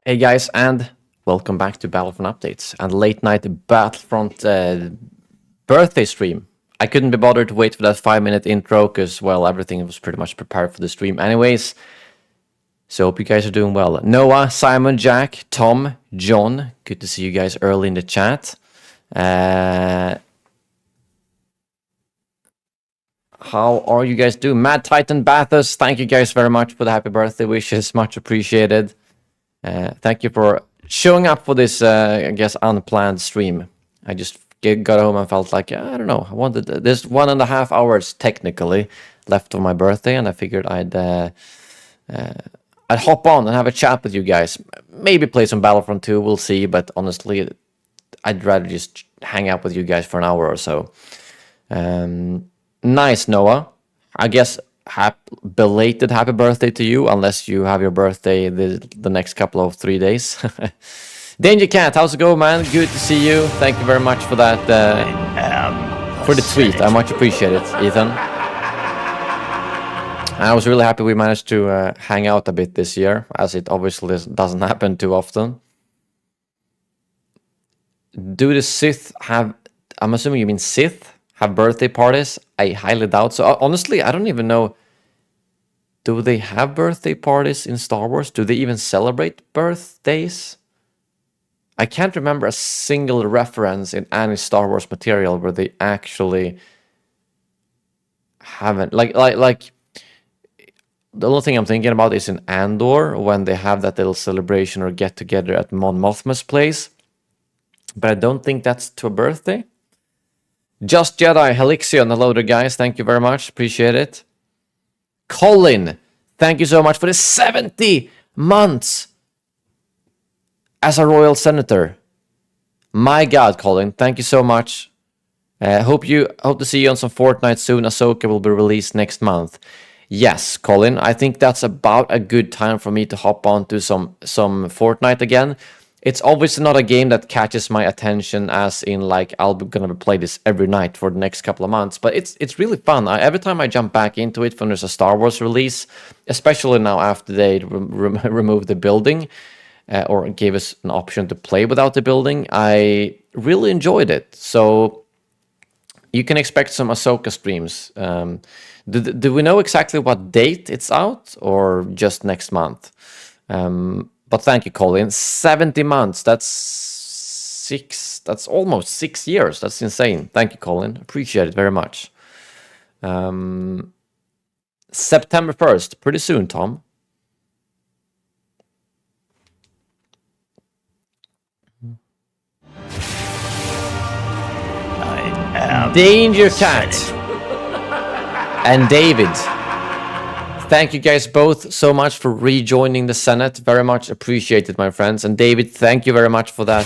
Hey guys, and welcome back to Battlefront Updates and late night Battlefront birthday stream. I couldn't be bothered to wait for that 5-minute intro because, well, everything was pretty much prepared for the stream anyways. So hope you guys are doing well. Noah, Simon, Jack, Tom, John, good to see you guys early in the chat. How are you guys doing? Mad Titan Bathurst, thank you guys very much for the happy birthday wishes, much appreciated. Thank you for showing up for this, I guess, unplanned stream. I just got home and felt like, I don't know, I wanted there's 1.5 hours technically left of my birthday, and I figured I'd hop on and have a chat with you guys. Maybe play some Battlefront 2, we'll see, but honestly, I'd rather just hang out with you guys for an hour or so. Nice, Noah. I guess belated happy birthday to you, unless you have your birthday the next couple of 3 days. Danger Cat, how's it going, man? Good to see you. Thank you very much for that, for the tweet. I much appreciate it, Ethan. I was really happy we managed to hang out a bit this year, as it obviously doesn't happen too often. Do the Sith have, I'm assuming you mean Sith, have birthday parties? I highly doubt so. Honestly, I don't even know. Do they have birthday parties in Star Wars? Do they even celebrate birthdays? I can't remember a single reference in any Star Wars material where they actually haven't. Like the only thing I'm thinking about is in Andor, when they have that little celebration or get together at Mon Mothma's place. But I don't think that's to a birthday. Just Jedi, Helixion, hello there guys, thank you very much, appreciate it. Colin, thank you so much for the 70 months as a royal senator. My God, Colin, thank you so much. Hope to see you on some Fortnite soon. Ahsoka will be released next month. Yes, Colin, I think that's about a good time for me to hop on to some Fortnite again. It's obviously not a game that catches my attention as in like I'll be gonna play this every night for the next couple of months, but it's really fun. Every time I jump back into it when there's a Star Wars release, especially now after they removed the building or gave us an option to play without the building, I really enjoyed it. So you can expect some Ahsoka streams. Do we know exactly what date it's out or just next month? But thank you, Colin. 70 months. That's almost 6 years. That's insane. Thank you, Colin. Appreciate it very much. September 1st. Pretty soon, Tom. Danger Cat and David. Thank you guys both so much for rejoining the Senate. Very much appreciated, my friends. And David, thank you very much for that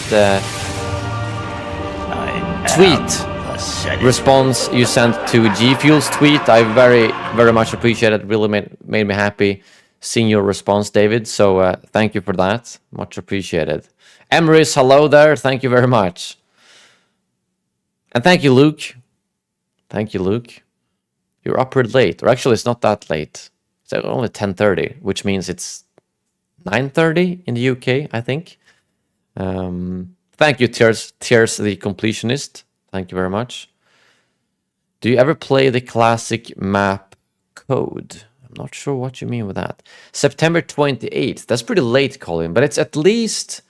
tweet response you sent to G Fuel's tweet. I very much appreciate it. Really made me happy seeing your response, David. So thank you for that. Much appreciated. Emrys, hello there. Thank you very much. And thank you, Luke. Thank you, Luke. You're up pretty late. Or actually, it's not that late. It's only 10:30, which means it's 9:30 in the UK, I think. Thank you, Tears the Completionist. Thank you very much. Do you ever play the classic map code? I'm not sure what you mean with that. September 28th. That's pretty late, Colin, but it's at least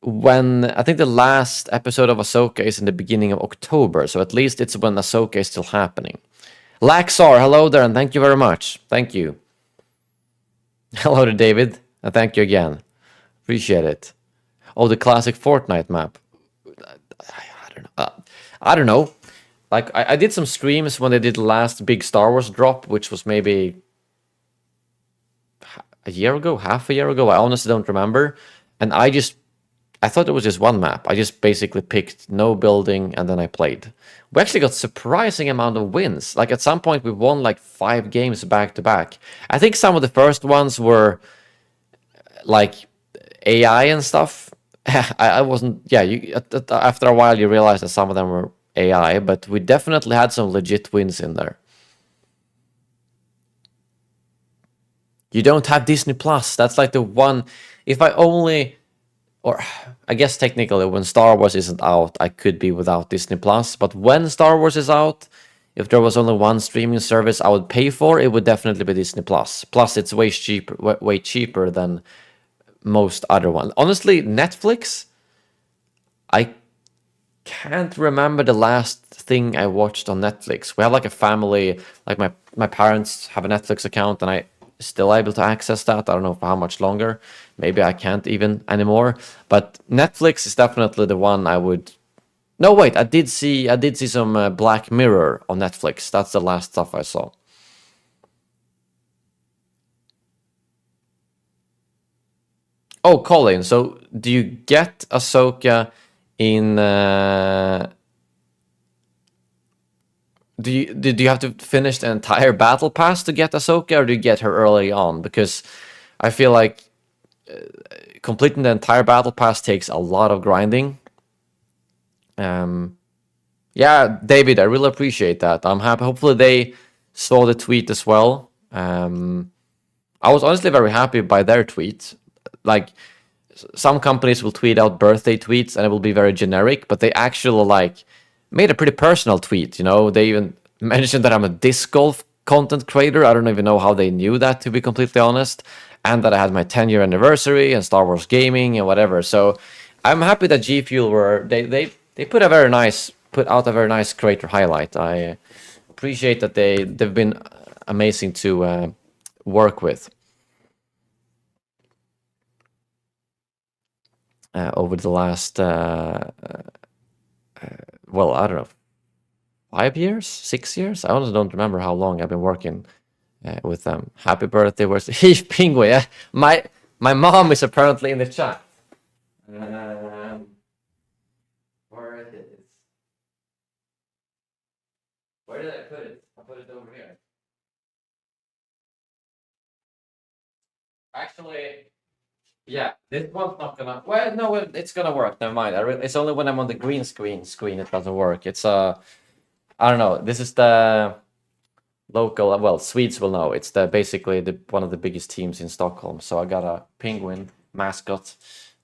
when I think the last episode of Ahsoka is in the beginning of October, so at least it's when Ahsoka is still happening. Laxar, hello there, and thank you very much. Thank you. Hello to David, and thank you again. Appreciate it. Oh, the classic Fortnite map. I don't know. Like, I did some streams when they did the last big Star Wars drop, which was maybe a year ago, half a year ago. I honestly don't remember. And I thought it was just one map. I just basically picked no building and then I played. We actually got surprising amount of wins. Like at some point we won like 5 games back to back. I think some of the first ones were like AI and stuff. I wasn't, yeah, after a while you realize that some of them were AI, but we definitely had some legit wins in there. You don't have Disney Plus. That's like the one. If I only, or I guess technically when Star Wars isn't out, I could be without Disney Plus. But when Star Wars is out, if there was only one streaming service I would pay for, it would definitely be Disney Plus. Plus, it's way cheaper than most other ones. Honestly, Netflix, I can't remember the last thing I watched on Netflix. We have like a family, like my parents have a Netflix account, and I still able to access that. I don't know for how much longer. Maybe I can't even anymore. But Netflix is definitely the one I would. No, wait. I did see some Black Mirror on Netflix. That's the last stuff I saw. Oh, Colin. So do you get Ahsoka in? Did you have to finish the entire battle pass to get Ahsoka, or do you get her early on? Because I feel like completing the entire battle pass takes a lot of grinding. Yeah, David, I really appreciate that. I'm happy. Hopefully they saw the tweet as well. I was honestly very happy by their tweet. Like some companies will tweet out birthday tweets and it will be very generic, but they actually like made a pretty personal tweet. You know, they even mentioned that I'm a disc golf content creator. I don't even know how they knew that, to be completely honest, and that I had my 10-year anniversary and Star Wars gaming and whatever. So I'm happy that G Fuel were they put out a very nice creator highlight. I appreciate that they've been amazing to work with over the last well, I don't know, 5 years, 6 years. I honestly don't remember how long I've been working with them. Happy birthday, where's Heath Penguin? My mom is apparently in the chat. Where is it? Where did I put it? I put it over here. Actually, yeah, this one's not gonna. Well, no, it's gonna work. Never mind. It's only when I'm on the green screen it doesn't work. It's I don't know. This is the local. Well, Swedes will know. It's basically one of the biggest teams in Stockholm. So I got a penguin mascot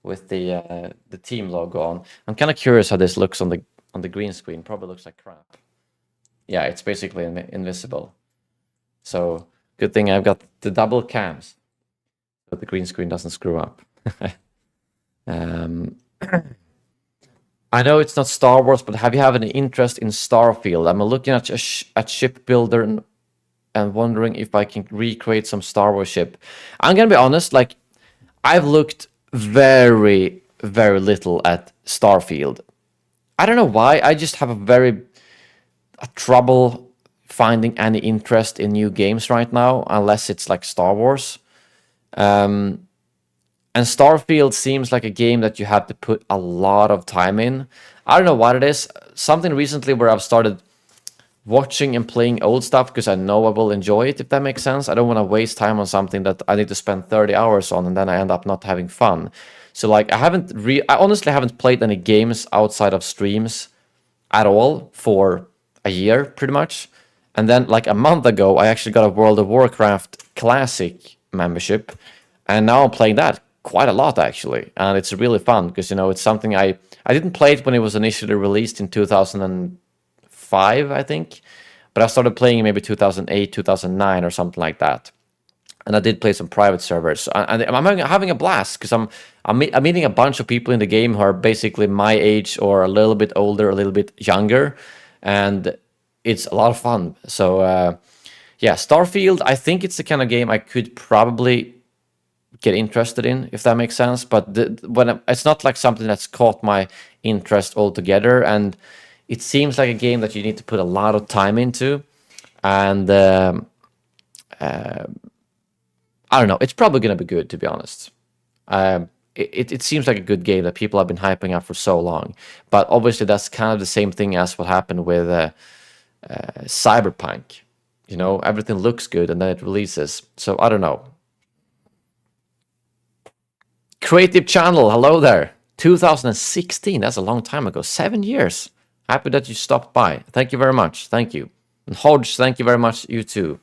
with the team logo on. I'm kind of curious how this looks on the green screen. Probably looks like crap. Yeah, it's basically invisible. So good thing I've got the double cams, so the green screen doesn't screw up. I know it's not Star Wars, but have you have any interest in Starfield? I'm looking at Shipbuilder and wondering if I can recreate some Star Wars ship. I'm gonna be honest, like I've looked very, very little at Starfield. I don't know why. I just have a trouble finding any interest in new games right now, unless it's like Star Wars. And Starfield seems like a game that you have to put a lot of time in. I don't know what it is. Something recently where I've started watching and playing old stuff because I know I will enjoy it, if that makes sense. I don't want to waste time on something that I need to spend 30 hours on and then I end up not having fun. So like I honestly haven't played any games outside of streams at all for a year, pretty much. And then like a month ago, I actually got a World of Warcraft Classic membership, and now I'm playing that quite a lot actually, and it's really fun because it's something I didn't play it when it was initially released in 2005, I think, but I started playing maybe 2008, 2009 or something like that. And I did play some private servers, and I'm having a blast because I'm meeting a bunch of people in the game who are basically my age or a little bit older, a little bit younger, and it's a lot of fun. So yeah, Starfield, I think it's the kind of game I could probably get interested in, if that makes sense. But it's not like something that's caught my interest altogether, and it seems like a game that you need to put a lot of time into, and I don't know. It's probably going to be good, to be honest. It seems like a good game that people have been hyping up for so long. But obviously, that's kind of the same thing as what happened with Cyberpunk. Everything looks good and then it releases. So I don't know. Creative Channel, hello there. 2016, that's a long time ago. 7 years. Happy that you stopped by. Thank you very much. Thank you. And Hodge, thank you very much. You too.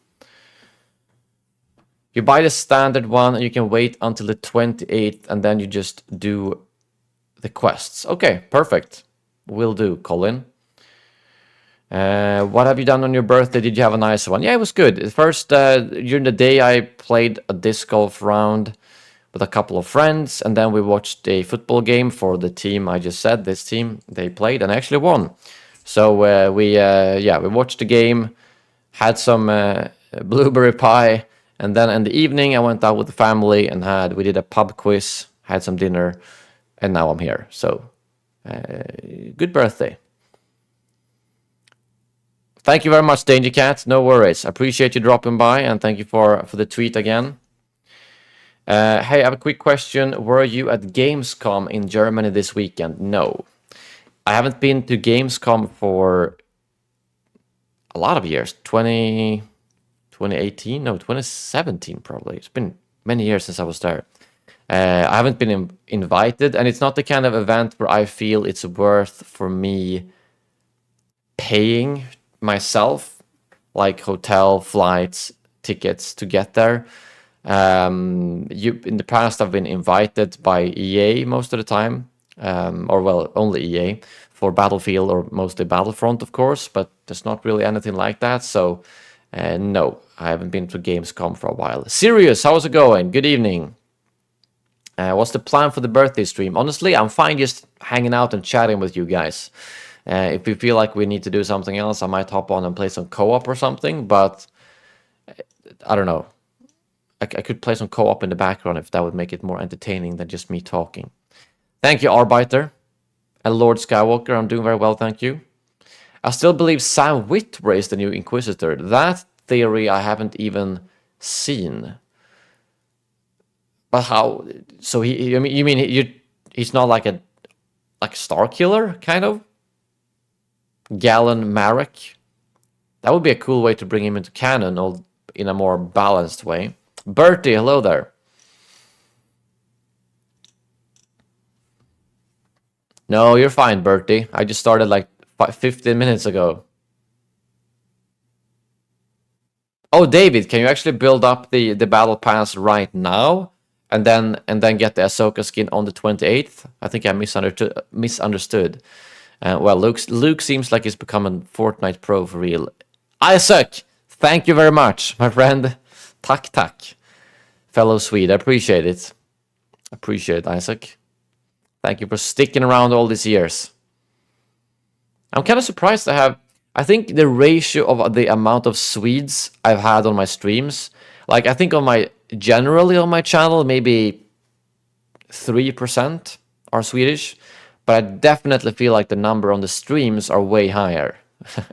You buy the standard one and you can wait until the 28th and then you just do the quests. Okay, perfect. Will do, Colin. What have you done on your birthday? Did you have a nice one? Yeah, it was good. First, during the day, I played a disc golf round with a couple of friends, and then we watched a football game for the team I just said. This team, they played and actually won. So we watched the game, had some blueberry pie, and then in the evening I went out with the family and we did a pub quiz, had some dinner, and now I'm here. So good birthday. Thank you very much, Danger Cat. No worries. Appreciate you dropping by, and thank you for the tweet again. Hey, I have a quick question. Were you at Gamescom in Germany this weekend? No. I haven't been to Gamescom for a lot of years. 2018? No, 2017 probably. It's been many years since I was there. I haven't been invited, and it's not the kind of event where I feel it's worth for me paying myself, like hotel, flights, tickets to get there. In the past, I've been invited by EA most of the time, only EA for Battlefield or mostly Battlefront, of course, but there's not really anything like that. So, no, I haven't been to Gamescom for a while. Sirius, how's it going? Good evening. What's the plan for the birthday stream? Honestly, I'm fine just hanging out and chatting with you guys. If we feel like we need to do something else, I might hop on and play some co-op or something, but I don't know. I could play some co-op in the background if that would make it more entertaining than just me talking. Thank you, Arbiter. And Lord Skywalker, I'm doing very well, thank you. I still believe Sam Witwer is the new Inquisitor. That theory I haven't even seen. But how? So you mean he's not like a Star Killer, kind of? Galen Marek? That would be a cool way to bring him into canon, or in a more balanced way. Bertie, hello there. No, you're fine, Bertie. I just started like 15 minutes ago. Oh, David, can you actually build up the battle pass right now and then get the Ahsoka skin on the 28th? I think I misunderstood. Well, Luke seems like he's becoming Fortnite pro for real. Isaac, thank you very much, my friend. Tack. Fellow Swede, I appreciate it. Isaac. Thank you for sticking around all these years. I'm kind of surprised I think the ratio of the amount of Swedes I've had on my streams, like I think generally on my channel, maybe 3% are Swedish, but I definitely feel like the number on the streams are way higher,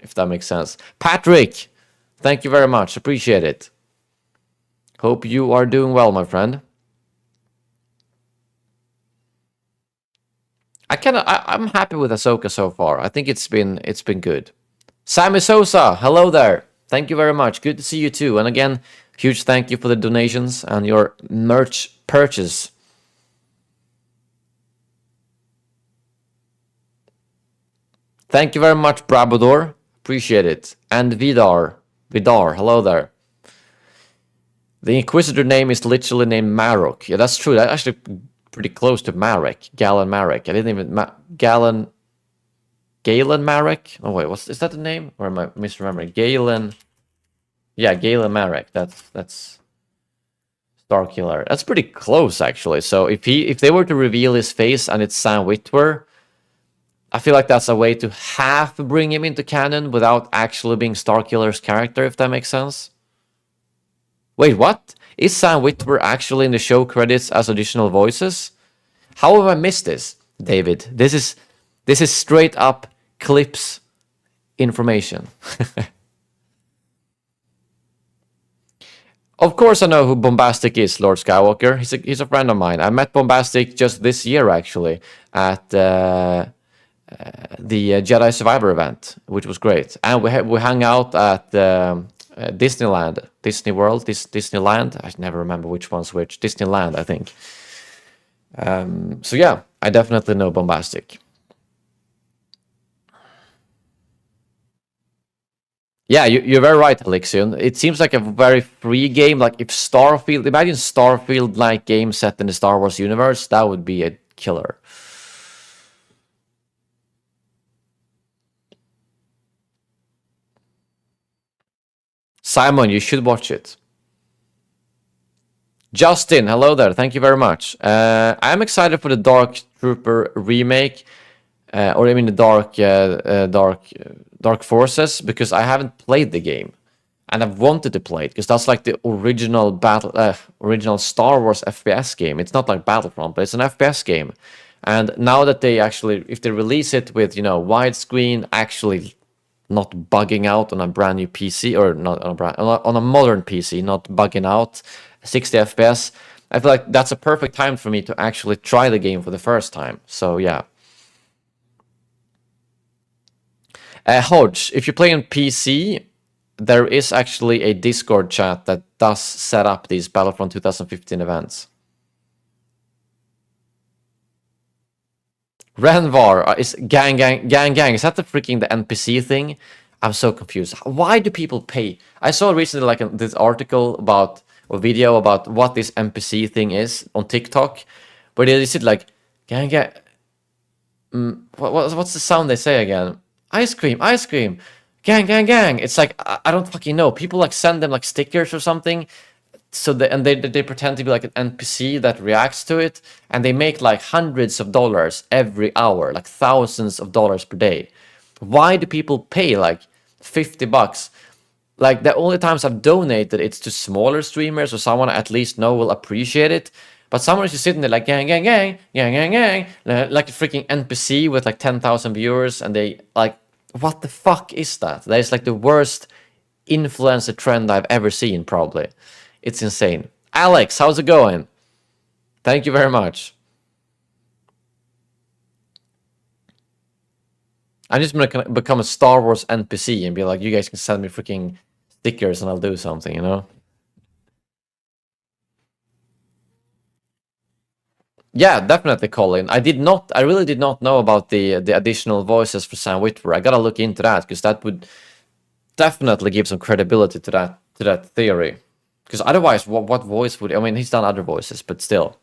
if that makes sense. Patrick, thank you very much. Appreciate it. Hope you are doing well, my friend. I'm happy with Ahsoka so far. I think it's been good. Sammy Sosa, hello there. Thank you very much. Good to see you too. And again, huge thank you for the donations and your merch purchase. Thank you very much, Brabador. Appreciate it. And Vidar, hello there. The Inquisitor name is literally named Marok. Yeah, that's true. That's actually pretty close to Marek. Galen Marek. I didn't even... Galen Marek? Oh, wait, is that the name? Or am I misremembering? Galen... Yeah, Galen Marek. That's... Starkiller. That's pretty close, actually. So if they were to reveal his face and it's Sam Witwer, I feel like that's a way to half bring him into canon without actually being Starkiller's character, if that makes sense. Wait, what? Is Sam Witwer actually in the show credits as additional voices? How have I missed this, David? This is straight up clips information. Of course I know who Bombastic is, Lord Skywalker. He's a friend of mine. I met Bombastic just this year, actually, at the Jedi Survivor event, which was great. And we hung out at Disneyland, Disney World, Disneyland. I never remember which one's which. Disneyland, I think. So yeah, I definitely know Bombastic. Yeah, you're very right, Alexion. It seems like a very free game. Like if Starfield, imagine Starfield-like game set in the Star Wars universe, that would be a killer. Simon, you should watch it. Justin, hello there. Thank you very much. I'm excited for the Dark Trooper remake, or I mean the Dark Forces, because I haven't played the game, and I've wanted to play it because that's like the original Star Wars FPS game. It's not like Battlefront, but it's an FPS game. And now that they actually, if they release it with widescreen, actually not bugging out on a brand new PC, or not on a modern PC, not bugging out 60 FPS. I feel like that's a perfect time for me to actually try the game for the first time. So yeah. Hodge, if you play on PC, there is actually a Discord chat that does set up these Battlefront 2015 events. Renvar is gang. Is that the NPC thing? I'm so confused. Why do people pay? I saw recently like this article about, or video about what this NPC thing is on TikTok, where they said like gang. What's the sound they say again? Ice cream. Gang. It's like I don't fucking know. People like send them like stickers or something. So they pretend to be like an NPC that reacts to it, and they make like hundreds of dollars every hour, like thousands of dollars per day. Why do people pay like $50? Like the only times I've donated, it's to smaller streamers or someone I at least know will appreciate it. But someone is just sitting there like gang, like a freaking NPC with like 10,000 viewers, and they like, what the fuck is that? That is like the worst influencer trend I've ever seen, probably. It's insane. Alex, how's it going? Thank you very much. I'm just gonna become a Star Wars NPC and be like, you guys can send me freaking stickers and I'll do something, you know? Yeah, definitely, Colin. I really did not know about the additional voices for Sam Witwer. I gotta look into that, because that would definitely give some credibility to that theory. Because otherwise, what voice would... I mean, he's done other voices, but still.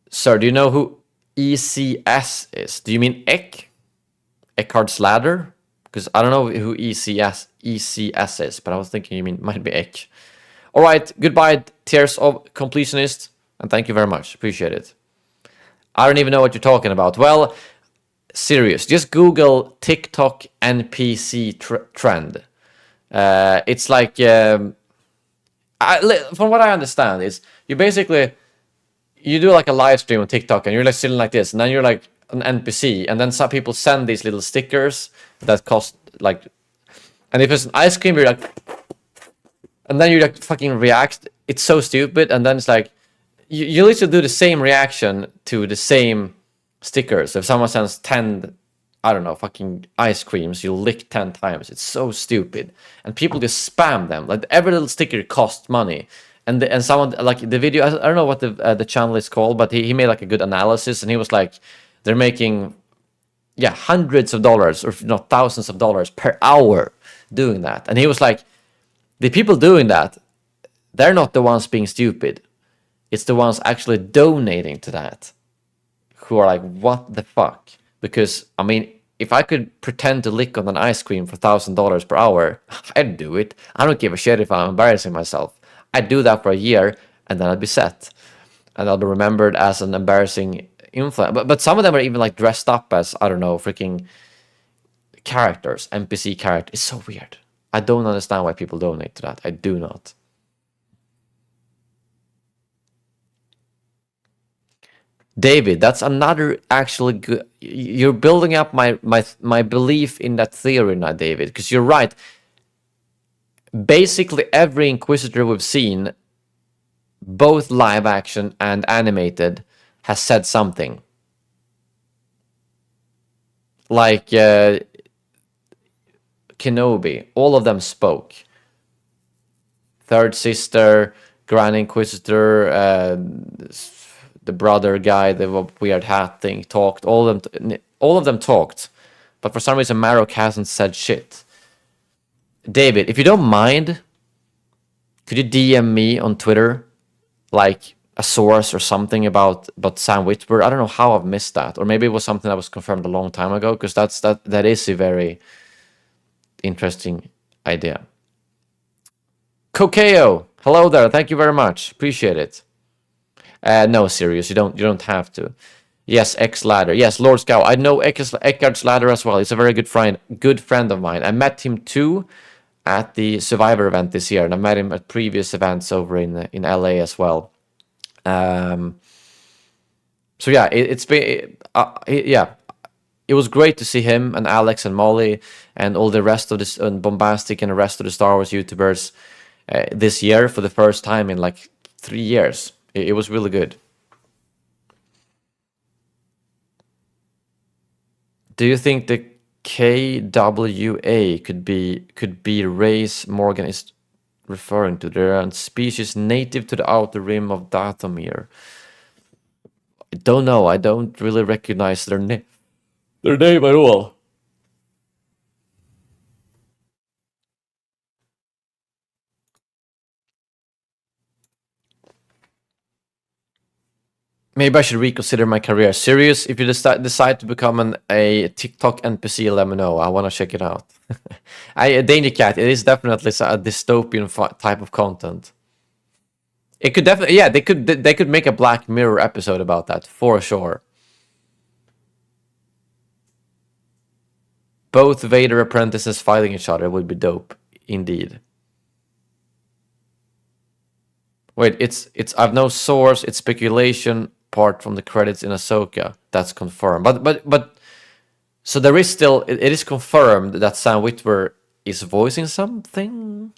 Sir, do you know who ECS is? Do you mean Ek? Eckhart's Ladder? Because I don't know who ECS is, but I was thinking you might be Ek. Alright, goodbye, Tears of Completionist, and thank you very much. Appreciate it. I don't even know what you're talking about. Well, serious. Just Google TikTok NPC trend. It's like, from what I understand, is you do like a live stream on TikTok, and you're like sitting like this, and then you're like an NPC, and then some people send these little stickers that cost like, and if it's an ice cream, you're like, and then you like fucking react. It's so stupid, and then it's like, you literally do the same reaction to the same stickers. If someone sends 10, I don't know, fucking ice creams, you lick 10 times. It's so stupid. And people just spam them. Like every little sticker costs money. And someone, like the video, I don't know what the channel is called, but he made like a good analysis, and he was like, they're making, yeah, hundreds of dollars, or if not thousands of dollars per hour doing that. And he was like, the people doing that, they're not the ones being stupid. It's the ones actually donating to that who are like, what the fuck? Because, I mean, if I could pretend to lick on an ice cream for $1,000 per hour, I'd do it. I don't give a shit if I'm embarrassing myself. I'd do that for a year, and then I'd be set. And I'll be remembered as an embarrassing influencer. But some of them are even like dressed up as, I don't know, freaking characters, NPC characters. It's so weird. I don't understand why people donate to that. I do not. David, that's another actually good... You're building up my belief in that theory now, David, because you're right. Basically, every Inquisitor we've seen, both live action and animated, has said something. Like Kenobi, all of them spoke. Third Sister, Grand Inquisitor, the brother guy, the weird hat thing, talked. All of them talked. but for some reason Marok hasn't said shit. David, if you don't mind, could you DM me on Twitter, like a source or something about Sam Witwer? I don't know how I've missed that, or maybe it was something that was confirmed a long time ago, because that is a very interesting idea. Kokeo, hello there. Thank you very much. Appreciate it. No, serious. You don't have to. Yes, X Ladder. Yes, Lord Scout. I know Eckhard's Ladder as well. He's a very good friend of mine. I met him too at the Survivor event this year, and I met him at previous events over in LA as well. So yeah, it's been yeah. It was great to see him and Alex and Molly and all the rest of this and Bombastic and the rest of the Star Wars YouTubers this year for the first time in like 3 years. It was really good. Do you think the KWA could be race Morgan is referring to? They're a species native to the outer rim of Dathomir. I don't know. I don't really recognize their name at all. Maybe I should reconsider my career. Serious, if you decide to become a TikTok NPC, let me know. I want to check it out. Danger Cat, it is definitely a dystopian type of content. It could definitely, yeah, they could make a Black Mirror episode about that, for sure. Both Vader apprentices fighting each other would be dope, indeed. Wait, it's I've no source, it's speculation, part from the credits in Ahsoka. That's confirmed. But so there is still, it is confirmed that Sam Witwer is voicing something.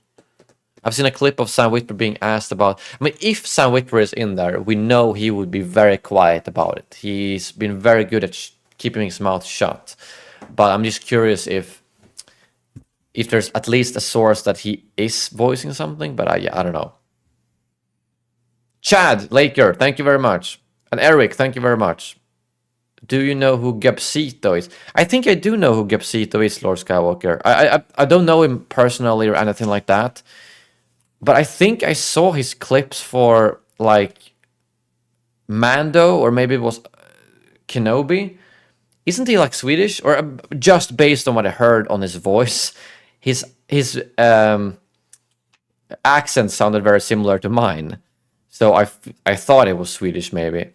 I've seen a clip of Sam Witwer being asked about. I mean, if Sam Witwer is in there, we know he would be very quiet about it. He's been very good at keeping his mouth shut. But I'm just curious if there's at least a source that he is voicing something. But I don't know. Chad Laker, thank you very much. And Eric, thank you very much. Do you know who Gapsito is? I think I do know who Gapsito is, Lord Skywalker. I don't know him personally or anything like that. But I think I saw his clips for, like, Mando, or maybe it was Kenobi. Isn't he, like, Swedish? Or just based on what I heard on his voice, his accent sounded very similar to mine. So I thought it was Swedish, maybe.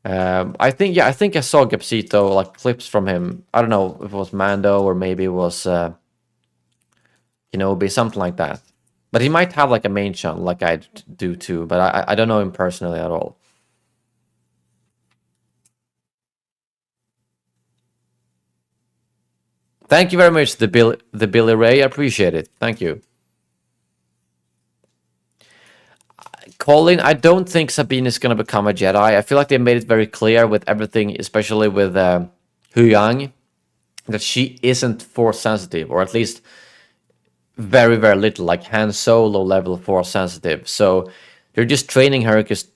I think I saw Gapsito, like, clips from him. I don't know if it was Mando or maybe it was Kenobi, something like that. But he might have like a main channel, like I do too. But I don't know him personally at all. Thank you very much, the Billy Ray. I appreciate it. Thank you. Colin, I don't think Sabine is going to become a Jedi. I feel like they made it very clear with everything, especially with Hu Yang, that she isn't Force sensitive, or at least very, very little, like Han Solo level Force sensitive. So they're just training her because,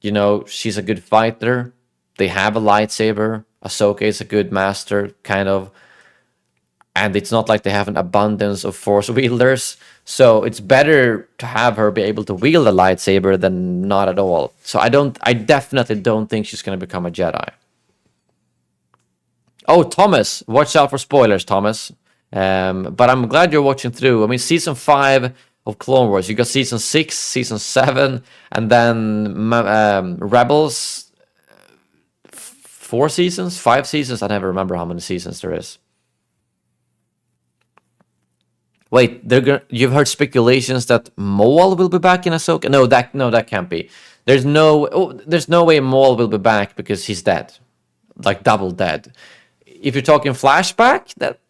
you know, she's a good fighter. They have a lightsaber. Ahsoka is a good master, kind of. And it's not like they have an abundance of Force wielders. So it's better to have her be able to wield a lightsaber than not at all. So I definitely don't think she's going to become a Jedi. Oh, Thomas, watch out for spoilers, Thomas. But I'm glad you're watching through. I mean, season 5 of Clone Wars. You got season 6, season 7, and then Rebels. 4 seasons, 5 seasons. I never remember how many seasons there is. Wait, you've heard speculations that Maul will be back in Ahsoka? No, that can't be. There's no way Maul will be back because he's dead, like double dead. If you're talking flashback, that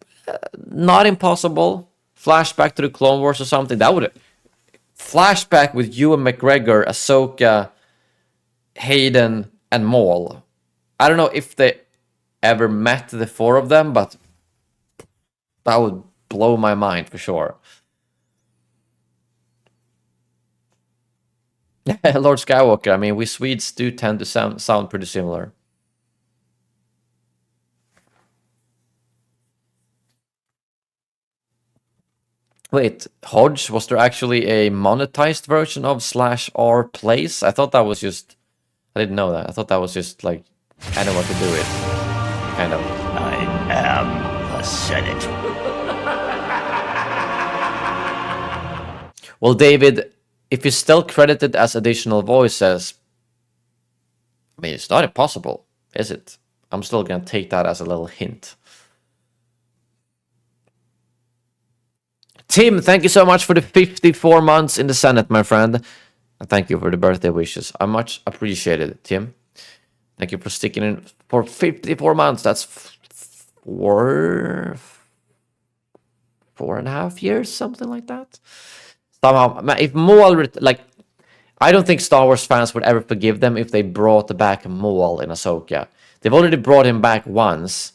not impossible. Flashback to the Clone Wars or something. That would flashback with Ewan McGregor, Ahsoka, Hayden, and Maul. I don't know if they ever met the 4 of them, but that would blow my mind for sure. Lord Skywalker, I mean, we Swedes do tend to sound pretty similar. Wait, Hodge, was there actually a monetized version of /r plays? I thought that was just... I didn't know that. I thought that was just like anyone could do it. Kind of. I am the Senate. Well, David, if you're still credited as additional voices, I mean, it's not impossible, is it? I'm still gonna take that as a little hint. Tim, thank you so much for the 54 months in the Senate, my friend. And thank you for the birthday wishes. I much appreciate it, Tim. Thank you for sticking in for 54 months. That's 4.5 years, something like that. Somehow, if Maul, like, I don't think Star Wars fans would ever forgive them if they brought back Maul in Ahsoka. They've already brought him back once,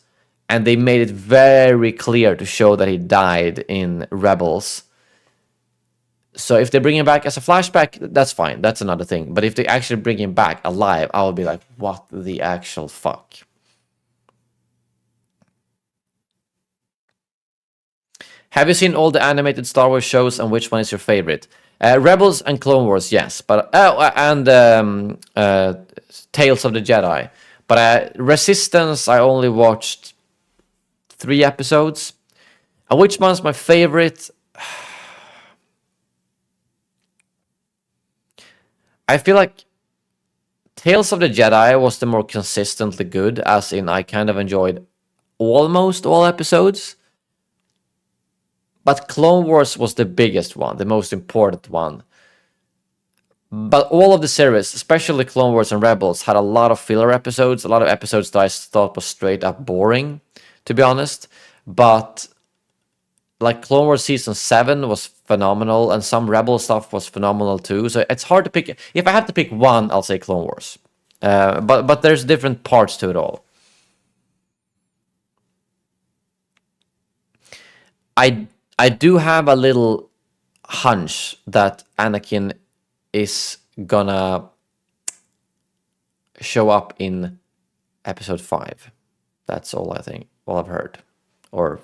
and they made it very clear to show that he died in Rebels. So if they bring him back as a flashback, that's fine. That's another thing. But if they actually bring him back alive, I will be like, what the actual fuck? Have you seen all the animated Star Wars shows, and which one is your favorite? Rebels and Clone Wars, yes. But and Tales of the Jedi. But Resistance, I only watched 3 episodes. And which one's my favorite? I feel like Tales of the Jedi was the more consistently good, as in I kind of enjoyed almost all episodes. But Clone Wars was the biggest one, the most important one. But all of the series, especially Clone Wars and Rebels, had a lot of filler episodes, a lot of episodes that I thought was straight up boring, to be honest. But like Clone Wars Season 7 was phenomenal, and some Rebel stuff was phenomenal too. So it's hard to pick. If I have to pick one, I'll say Clone Wars. But there's different parts to it all. I do have a little hunch that Anakin is gonna show up in episode 5. That's all I think. All I've heard. Or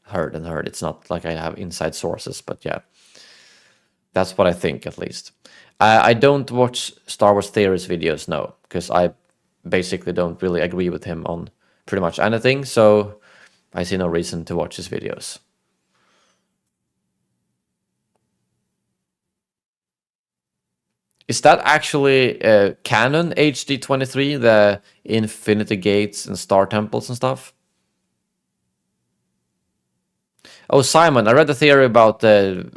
heard. It's not like I have inside sources, but yeah. That's what I think, at least. I don't watch Star Wars Theories videos, no. Because I basically don't really agree with him on pretty much anything. So I see no reason to watch his videos. Is that actually canon HD23, the Infinity Gates and Star Temples and stuff? Oh, Simon, I read the theory about the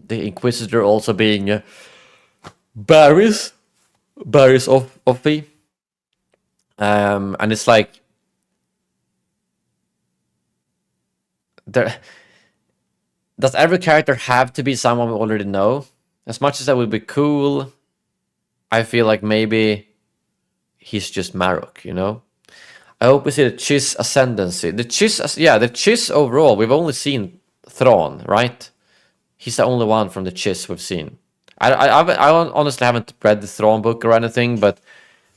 Inquisitor also being Barry's Offie. And it's like there. Does every character have to be someone we already know? As much as that would be cool, I feel like maybe he's just Marok, you know? I hope we see the Chiss ascendancy. The Chiss overall, we've only seen Thrawn, right? He's the only one from the Chiss we've seen. I honestly haven't read the Thrawn book or anything, but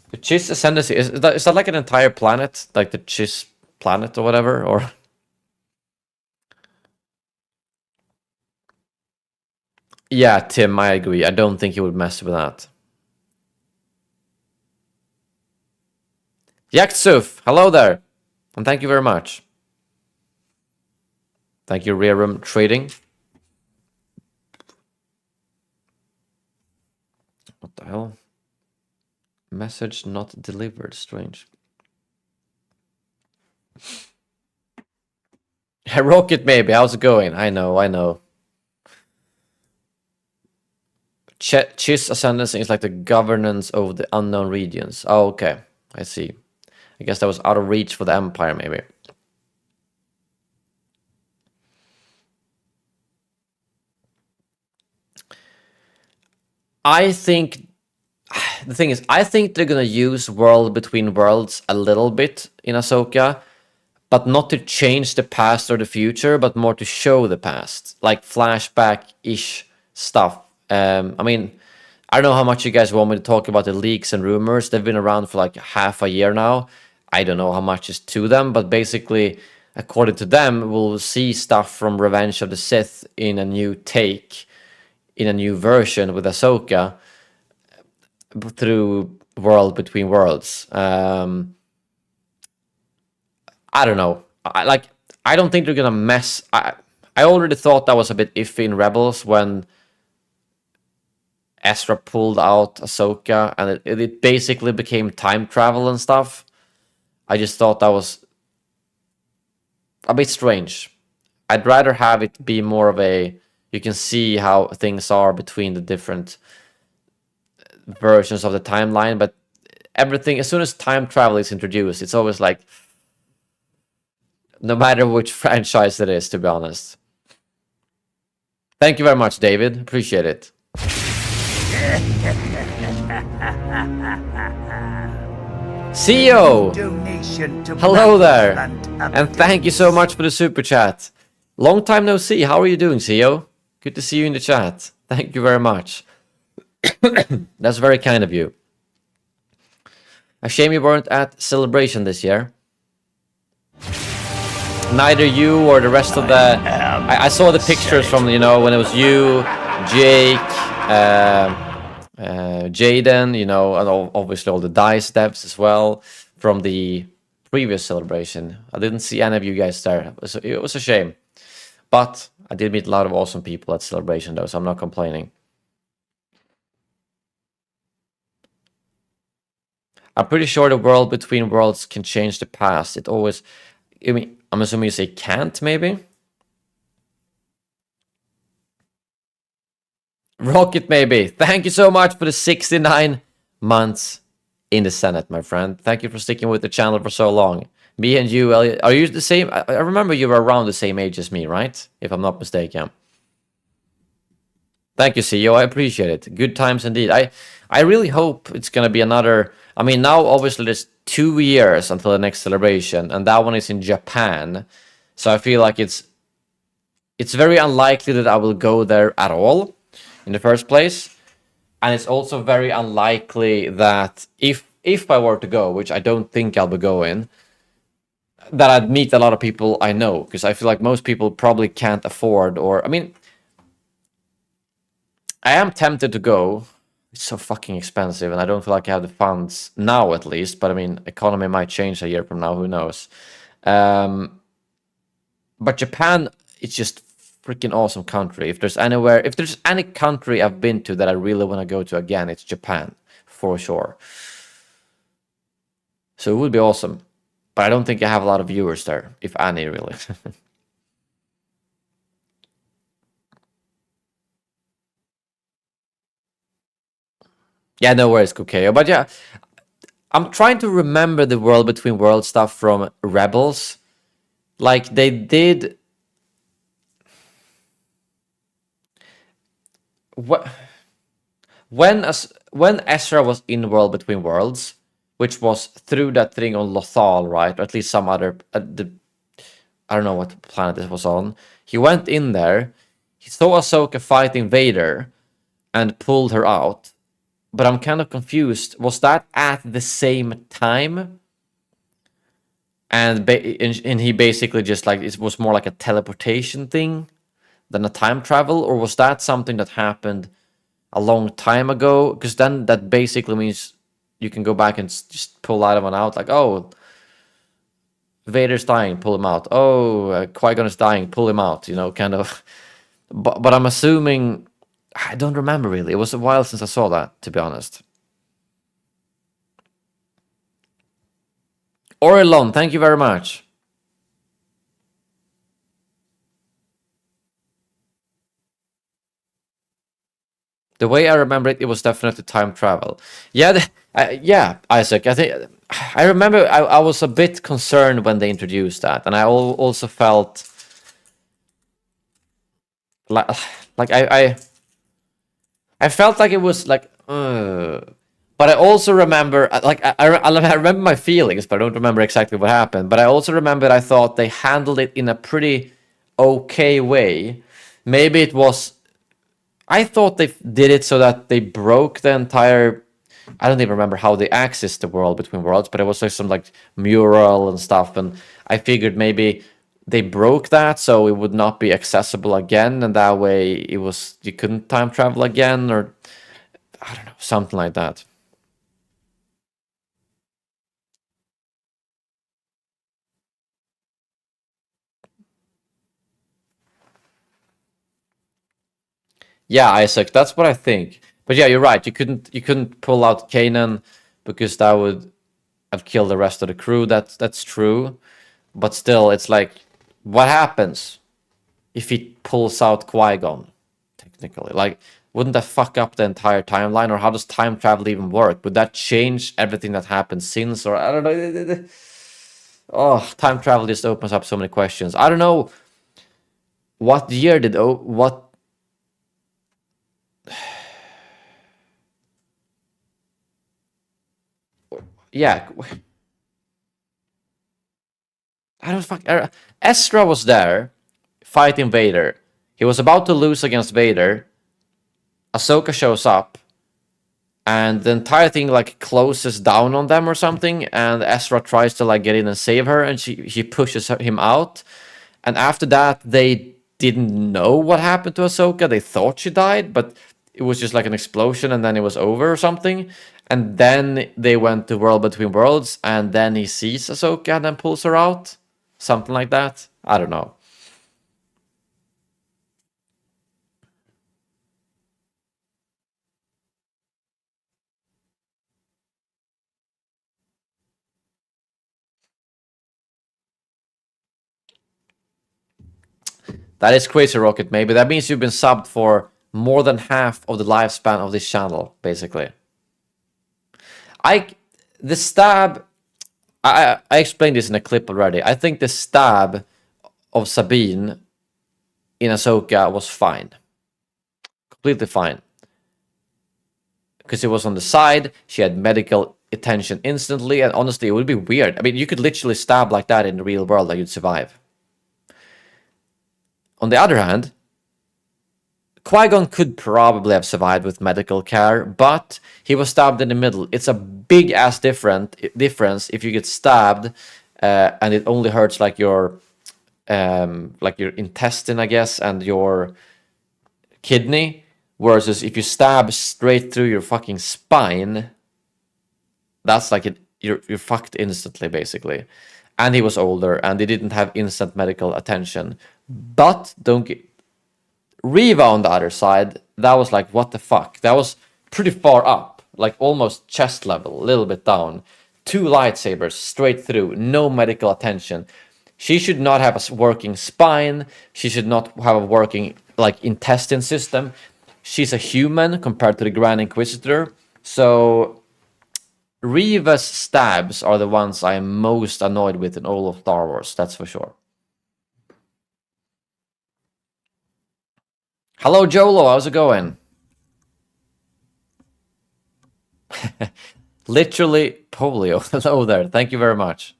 the Chiss ascendancy, is that like an entire planet? Like the Chiss planet or whatever? Or... Yeah, Tim, I agree. I don't think he would mess with that. Yaksuf, hello there. And thank you very much. Thank you, Rare Room Trading. What the hell? Message not delivered. Strange. Rocket maybe. How's it going? I know. Chiss ascendancy is like the governance over the unknown regions. Oh, okay. I see. I guess that was out of reach for the Empire, maybe. I think... The thing is, I think they're gonna use World Between Worlds a little bit in Ahsoka, but not to change the past or the future, but more to show the past. Like flashback-ish stuff. I mean, I don't know how much you guys want me to talk about the leaks and rumors. They've been around for like half a year now. I don't know how much is to them, but basically, according to them, we'll see stuff from Revenge of the Sith in a new take, in a new version with Ahsoka through World Between Worlds. I don't know. I don't think they're gonna mess. I already thought that was a bit iffy in Rebels when Ezra pulled out Ahsoka and it basically became time travel and stuff. I just thought that was a bit strange. I'd rather have it be more of a, you can see how things are between the different versions of the timeline, but everything, as soon as time travel is introduced, it's always like, no matter which franchise it is, to be honest. Thank you very much, David. Appreciate it. CEO! Hello there! And thank you so much for the super chat. Long time no see. How are you doing, CEO? Good to see you in the chat. Thank you very much. That's very kind of you. A shame you weren't at Celebration this year. Neither you or the rest of the... I saw the pictures from, you know, when it was you, Jake, Jaden, you know, and obviously all the DICE devs as well from the previous Celebration. I didn't see any of you guys there. It was a shame. But I did meet a lot of awesome people at Celebration though, so I'm not complaining. I'm pretty sure the World Between Worlds can change the past. It always... I mean, I'm assuming you say can't, maybe? Rocket, maybe. Thank you so much for the 69 months in the Senate, my friend. Thank you for sticking with the channel for so long. Me and you, Elliot, are you the same? I remember you were around the same age as me, right? If I'm not mistaken. Thank you, CEO. I appreciate it. Good times indeed. I really hope it's going to be another... I mean, now obviously there's 2 years until the next Celebration, and that one is in Japan. So I feel like it's very unlikely that I will go there at all in the first place. And it's also very unlikely that if I were to go, which I don't think I'll be going, that I'd meet a lot of people I know, because I feel like most people probably can't afford, or, I mean, I am tempted to go. It's so fucking expensive, and I don't feel like I have the funds now, at least. But I mean, economy might change a year from now. Who knows? But Japan, it's just freaking awesome country. If there's any country I've been to that I really want to go to again, it's Japan for sure. So it would be awesome. But I don't think I have a lot of viewers there, if any, really. Yeah, no worries, Kukeo. But yeah, I'm trying to remember the World Between Worlds stuff from Rebels. Like, they did... When Ezra was in World Between Worlds, which was through that thing on Lothal, right? Or at least some other... I don't know what planet this was on. He went in there, he saw Ahsoka fighting Vader, and pulled her out. But I'm kind of confused. Was that at the same time? And he basically just like, it was more like a teleportation thing than a time travel? Or was that something that happened a long time ago? Because then that basically means you can go back and just pull either one out. Like, oh, Vader's dying, pull him out. Oh, Qui-Gon is dying, pull him out. You know, kind of. But I'm assuming... I don't remember really. It was a while since I saw that, to be honest. Orelon, thank you very much. The way I remember it, it was definitely time travel. Yeah, yeah, Isaac. I remember I was a bit concerned when they introduced that, and I also felt like I felt like it was like, but I also remember, like, I remember my feelings, but I don't remember exactly what happened. But I also remember I thought they handled it in a pretty okay way. Maybe it was, I thought they did it so that they broke the entire, I don't even remember how they accessed the World Between Worlds, but it was like some like mural and stuff. And I figured maybe they broke that so it would not be accessible again, and that way you couldn't time travel again, or I don't know, something like that. Yeah, Isaac, that's what I think. But yeah, you're right. You couldn't pull out Kanan because that would have killed the rest of the crew. That's true. But still, it's like, what happens if he pulls out Qui-Gon? Technically, like, wouldn't that fuck up the entire timeline? Or how does time travel even work? Would that change everything that happened since? Or I don't know. Oh, time travel just opens up so many questions. I don't know. What year did what? Yeah, I don't fuck. Ezra was there fighting Vader. He was about to lose against Vader. Ahsoka shows up, and the entire thing like closes down on them or something. And Ezra tries to like get in and save her, and she pushes him out. And after that, they didn't know what happened to Ahsoka. They thought she died, but it was just like an explosion, and then it was over or something. And then they went to World Between Worlds, and then he sees Ahsoka and then pulls her out. Something like that. I don't know. That is crazy, Rocket. Maybe that means you've been subbed for more than half of the lifespan of this channel, basically. The stab. I explained this in a clip already. I think the stab of Sabine in Ahsoka was fine. Completely fine. Because it was on the side, she had medical attention instantly, and honestly, it would be weird. I mean, you could literally stab like that in the real world, like you'd survive. On the other hand, Qui-Gon could probably have survived with medical care, but he was stabbed in the middle. It's a big-ass difference if you get stabbed and it only hurts like your intestine, I guess, and your kidney, versus if you stab straight through your fucking spine, that's like you're fucked instantly, basically. And he was older, and he didn't have instant medical attention. But don't get... Reva on the other side, that was like, what the fuck? That was pretty far up, like almost chest level, a little bit down. 2 lightsabers straight through, no medical attention. She should not have a working spine. She should not have a working like intestine system. She's a human compared to the Grand Inquisitor. So Reva's stabs are the ones I am most annoyed with in all of Star Wars, that's for sure. Hello, Jolo, how's it going? Literally polio. Hello there, thank you very much.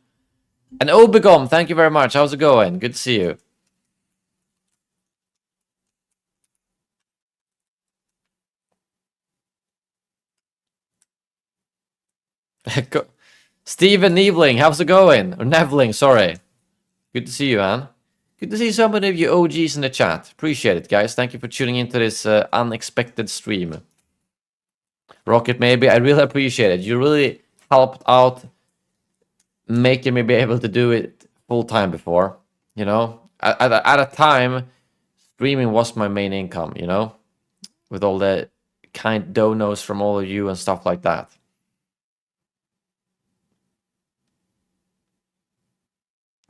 And Obigom, thank you very much. How's it going? Good to see you. Steven Nevling, how's it going? Or Nevling, sorry. Good to see you, man. Good to see so many of you OGs in the chat. Appreciate it, guys. Thank you for tuning into this unexpected stream. Rocket, maybe. I really appreciate it. You really helped out making me be able to do it full time before. You know, at a time, streaming was my main income, you know, with all the kind donos from all of you and stuff like that.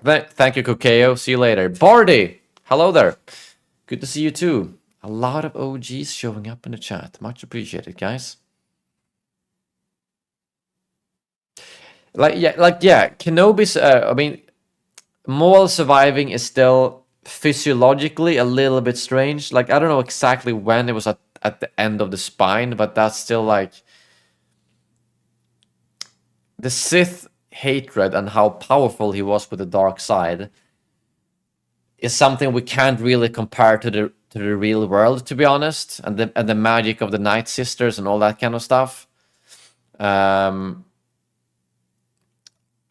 Thank you, Kokeo. See you later. Bardi, hello there. Good to see you too. A lot of OGs showing up in the chat. Much appreciated, guys. Kenobi's. I mean, Maul surviving is still physiologically a little bit strange. Like, I don't know exactly when it was at the end of the spine, but that's still like the Sith hatred and how powerful he was with the dark side is something we can't really compare to the real world, to be honest, and the magic of the Night Sisters and all that kind of stuff.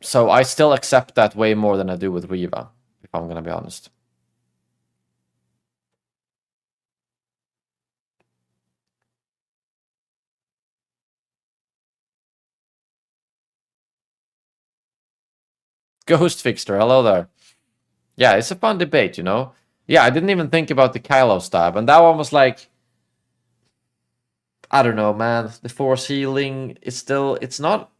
So I still accept that way more than I do with Reva, if I'm gonna be honest. Ghost Fixter, hello there. Yeah, it's a fun debate, you know? Yeah, I didn't even think about the Kylo stab, and that one was like, I don't know, man. The force healing is still, it's not,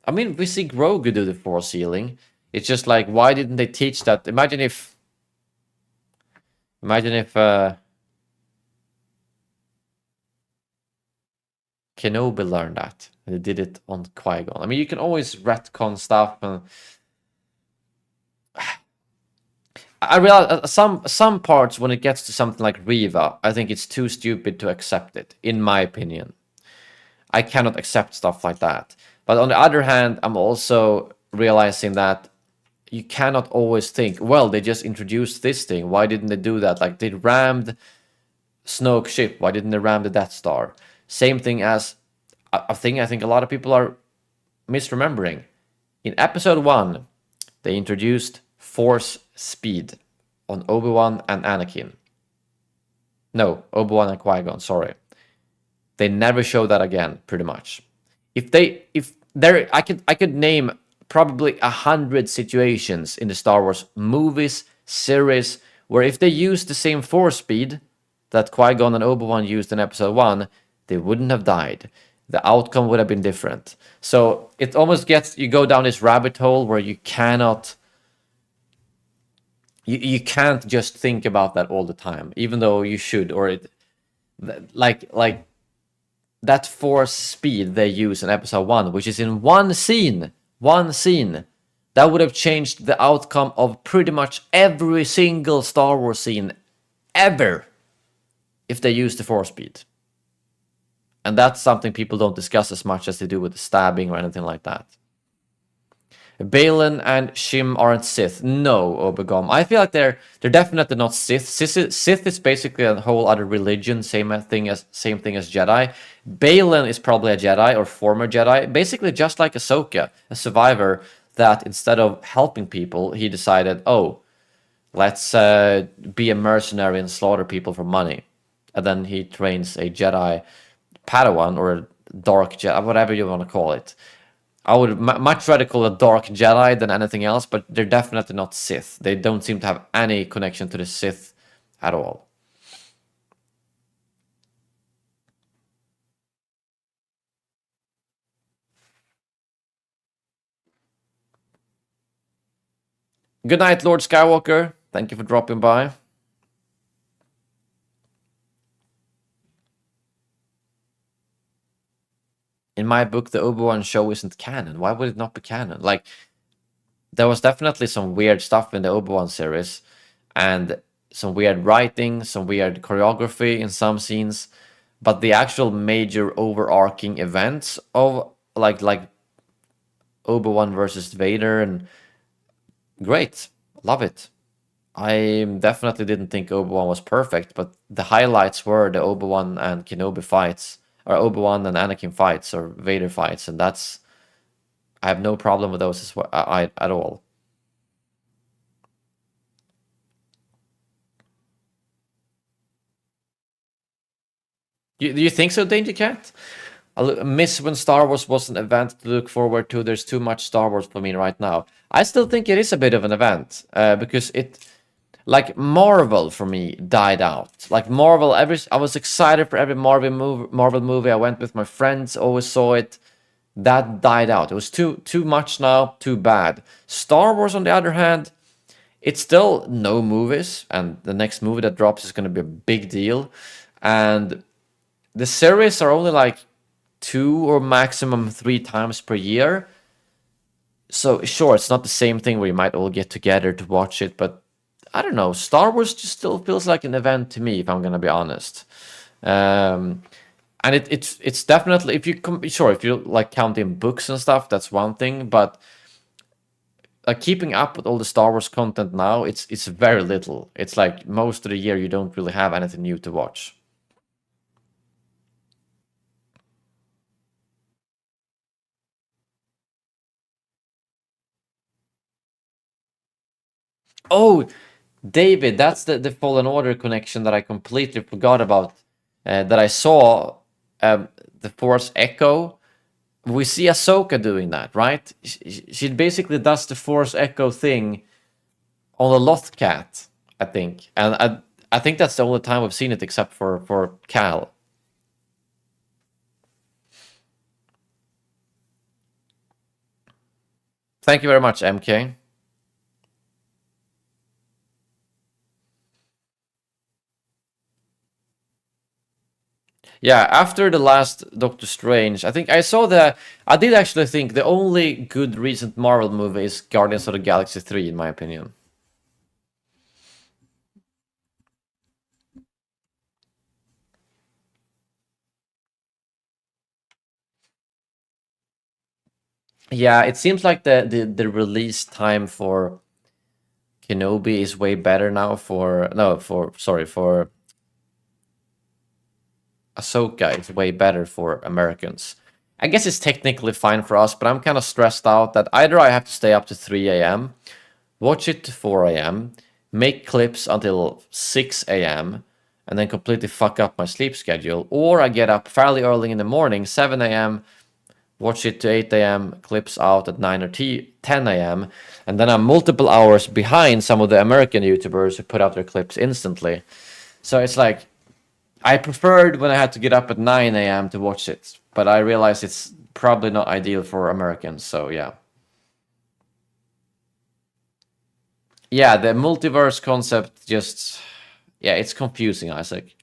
I mean, we see Grogu do the force healing. It's just like, why didn't they teach that? Imagine if Kenobi learned that. And they did it on Qui-Gon. I mean, you can always retcon stuff, and I realize some parts when it gets to something like Riva, I think it's too stupid to accept it, in my opinion. I cannot accept stuff like that. But on the other hand, I'm also realizing that you cannot always think, well, they just introduced this thing. Why didn't they do that? Like, they rammed Snoke's ship. Why didn't they ram the Death Star? Same thing as a thing I think a lot of people are misremembering. In episode 1, they introduced Force speed on Obi-Wan and Anakin. No, Obi-Wan and Qui-Gon, sorry. They never show that again, pretty much. I could name probably 100 situations in the Star Wars movies, series, where if they used the same force speed that Qui-Gon and Obi-Wan used in episode 1, they wouldn't have died. The outcome would have been different. So it almost gets, you go down this rabbit hole where you cannot, you can't just think about that all the time, even though you should, or it, like that force speed they use in episode 1, which is in one scene, that would have changed the outcome of pretty much every single Star Wars scene ever if they used the force speed. And that's something people don't discuss as much as they do with the stabbing or anything like that. Balin and Shim aren't Sith. No, Obegom. I feel like they're definitely not Sith. Sith is basically a whole other religion, same thing as Jedi. Balin is probably a Jedi or former Jedi, basically just like Ahsoka, a survivor that instead of helping people, he decided, oh, let's be a mercenary and slaughter people for money. And then he trains a Jedi Padawan or a Dark Jedi, whatever you want to call it. I would much rather call it Dark Jedi than anything else, but they're definitely not Sith. They don't seem to have any connection to the Sith at all. Good night, Lord Skywalker. Thank you for dropping by. In my book, the Obi-Wan show isn't canon. Why would it not be canon? Like, there was definitely some weird stuff in the Obi-Wan series, and some weird writing, some weird choreography in some scenes, but the actual major overarching events of like Obi-Wan versus Vader, and great, love it. I definitely didn't think Obi-Wan was perfect, but the highlights were the Obi-Wan and Kenobi fights, or Obi-Wan and Anakin fights, or Vader fights, and that's, I have no problem with those as well, at all. Do you think so, Danger Cat? I miss when Star Wars was an event to look forward to. There's too much Star Wars for me right now. I still think it is a bit of an event, because it, like Marvel for me, died out. Like Marvel, I was excited for every Marvel movie. I went with my friends, always saw it. That died out. It was too much now, too bad. Star Wars, on the other hand, it's still no movies, and the next movie that drops is going to be a big deal. And the series are only like 2 or maximum 3 times per year. So sure, it's not the same thing where you might all get together to watch it, but I don't know. Star Wars just still feels like an event to me, if I'm gonna be honest. And it's definitely, if you like counting books and stuff, that's one thing, but like keeping up with all the Star Wars content now, it's very little. It's like most of the year you don't really have anything new to watch. Oh, David, that's the Fallen Order connection that I completely forgot about. That I saw the Force Echo. We see Ahsoka doing that, right? She basically does the Force Echo thing on the Loth Cat, I think. And I think that's the only time we've seen it except for Cal. Thank you very much, MK. Yeah, after the last Doctor Strange, I think I did actually think the only good recent Marvel movie is Guardians of the Galaxy 3, in my opinion. Yeah, it seems like the release time for Kenobi is way better now for Ahsoka is way better for Americans. I guess it's technically fine for us, but I'm kind of stressed out that either I have to stay up to 3 a.m., watch it to 4 a.m., make clips until 6 a.m., and then completely fuck up my sleep schedule, or I get up fairly early in the morning, 7 a.m., watch it to 8 a.m., clips out at 9 or 10 a.m., and then I'm multiple hours behind some of the American YouTubers who put out their clips instantly. So it's like, I preferred when I had to get up at 9 a.m. to watch it, but I realize it's probably not ideal for Americans, so yeah. Yeah, the multiverse concept just... Yeah, it's confusing, Isaac.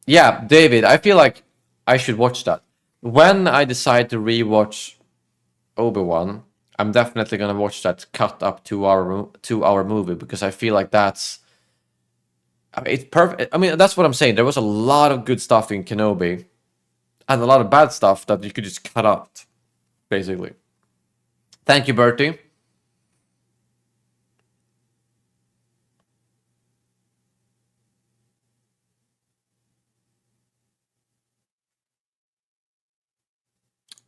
Yeah, David, I feel like I should watch that. When I decide to rewatch Obi-Wan, I'm definitely gonna watch that cut up 2 hour movie because I feel like that's... I mean, it's perfect. I mean, that's what I'm saying. There was a lot of good stuff in Kenobi and a lot of bad stuff that you could just cut out, basically. Thank you, Bertie.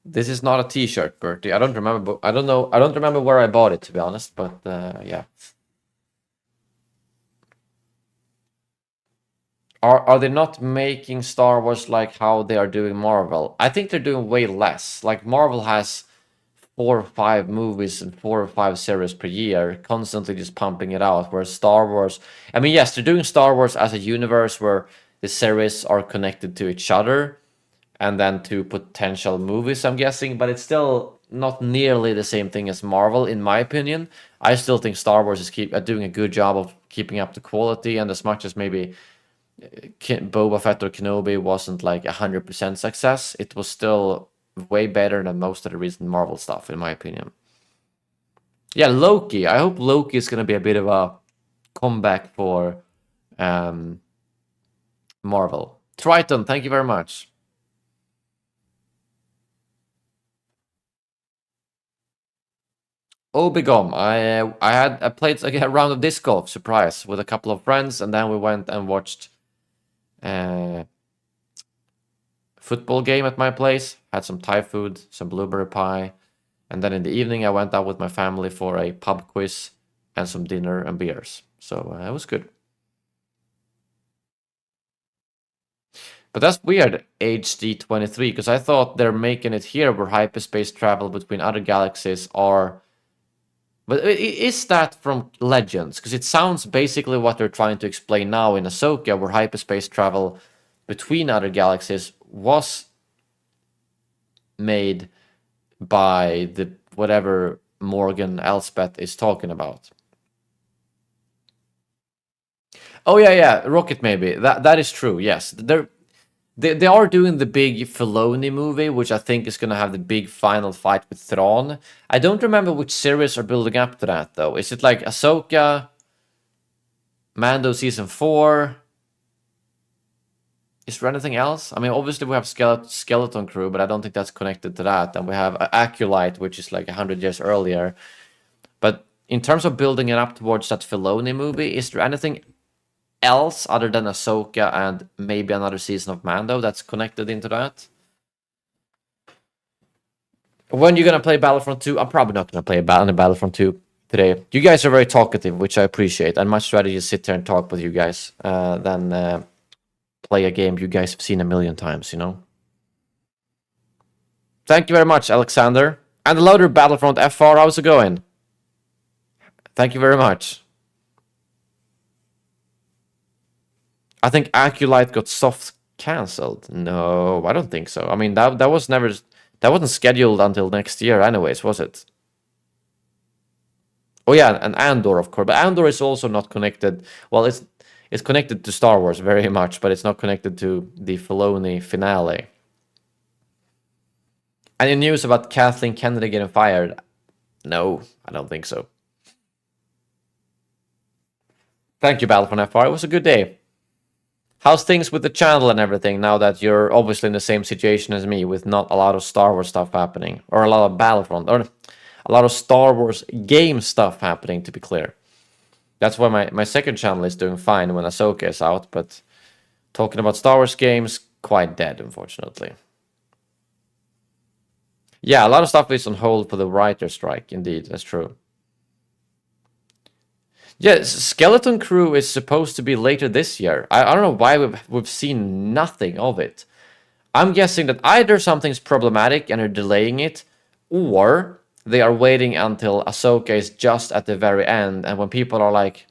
This is not a T-shirt, Bertie. I don't remember. I don't know. I don't remember where I bought it, to be honest. But yeah. Are they not making Star Wars like how they are doing Marvel? I think they're doing way less. Like Marvel has 4 or 5 movies and 4 or 5 series per year, constantly just pumping it out. Whereas Star Wars, I mean, yes, they're doing Star Wars as a universe where the series are connected to each other and then to potential movies, I'm guessing, but it's still not nearly the same thing as Marvel, in my opinion. I still think Star Wars is doing a good job of keeping up the quality, and as much as maybe Boba Fett or Kenobi wasn't like 100% success, it was still way better than most of the recent Marvel stuff, in my opinion. Yeah, Loki. I hope Loki is going to be a bit of a comeback for Marvel. Triton, thank you very much. Obigom, I played like a round of disc golf, surprise, with a couple of friends, and then we went and watched football game at my place, had some Thai food, some blueberry pie, and then in the evening I went out with my family for a pub quiz and some dinner and beers. So it was good. But that's weird, HD23, because I thought they're making it here where hyperspace travel between other galaxies are... But is that from Legends? Because it sounds basically what they're trying to explain now in Ahsoka, where hyperspace travel between other galaxies was made by the whatever Morgan Elspeth is talking about. Oh yeah, Rocket maybe. That is true. Yes, they are doing the big Filoni movie, which I think is gonna have the big final fight with Thrawn. I don't remember which series are building up to that though. Is it like Ahsoka, Mando season 4? Is there anything else? I mean, obviously we have Skeleton Crew, but I don't think that's connected to that. And we have Acolyte, which is like 100 years earlier. But in terms of building it up towards that Filoni movie, is there anything else other than Ahsoka and maybe another season of Mando that's connected into that? When you gonna play Battlefront 2? I'm probably not gonna play Battlefront 2 today. You guys are very talkative, which I appreciate. I'd much rather just sit there and talk with you guys than play a game you guys have seen a million times, you know? Thank you very much, Alexander. And the louder Battlefront FR, how's it going? Thank you very much. I think Aculite got soft cancelled. No, I don't think so. I mean, that wasn't scheduled until next year anyways, was it? Oh yeah, and Andor, of course. But Andor is also not connected. Well, it's connected to Star Wars very much, but it's not connected to the Filoni finale. Any news about Kathleen Kennedy getting fired? No, I don't think so. Thank you, Battlefront FR. It was a good day. How's things with the channel and everything now that you're obviously in the same situation as me with not a lot of Star Wars stuff happening, or a lot of Battlefront, or a lot of Star Wars game stuff happening, to be clear. That's why my second channel is doing fine when Ahsoka is out, but talking about Star Wars games, quite dead, unfortunately. Yeah, a lot of stuff is on hold for the writer strike, indeed, that's true. Yeah, Skeleton Crew is supposed to be later this year. I don't know why we've seen nothing of it. I'm guessing that either something's problematic and are delaying it, or they are waiting until Ahsoka is just at the very end, and when people are like,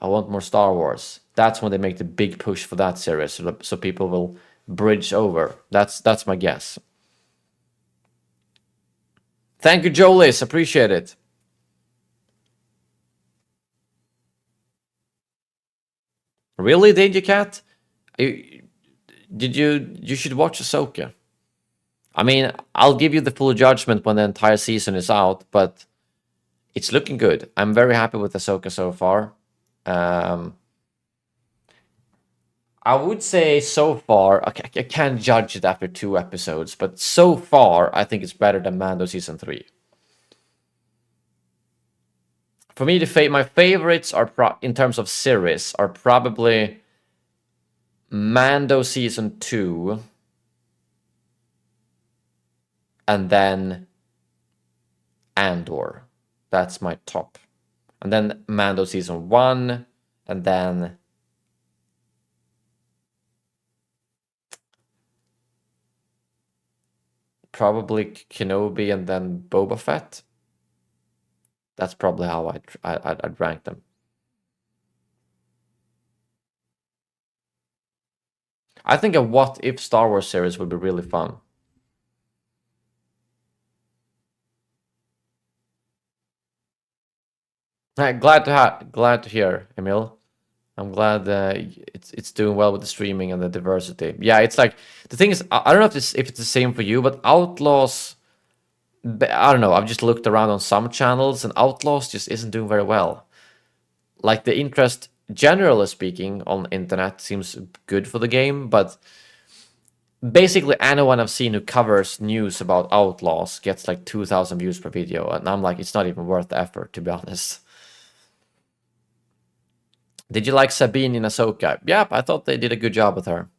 I want more Star Wars, that's when they make the big push for that series, so people will bridge over. That's my guess. Thank you, Jolis. Appreciate it. Really, Danger Cat? You should watch Ahsoka. I mean, I'll give you the full judgment when the entire season is out, but it's looking good. I'm very happy with Ahsoka so far. I would say so far, I can't judge it after 2 episodes, but so far, I think it's better than Mando Season 3. For me, my favorites are in terms of series are probably Mando Season 2 and then Andor. That's my top. And then Mando Season 1 and then probably Kenobi and then Boba Fett. That's probably how I'd rank them. I think a what if Star Wars series would be really fun. Glad to hear, Emil. I'm glad it's doing well with the streaming and the diversity. Yeah, it's like the thing is, I don't know if it's the same for you, but Outlaws. I don't know. I've just looked around on some channels, and Outlaws just isn't doing very well. Like the interest, generally speaking, on internet seems good for the game, but basically anyone I've seen who covers news about Outlaws gets like 2,000 views per video, and I'm like, it's not even worth the effort, to be honest. Did you like Sabine in Ahsoka? Yep, I thought they did a good job with her.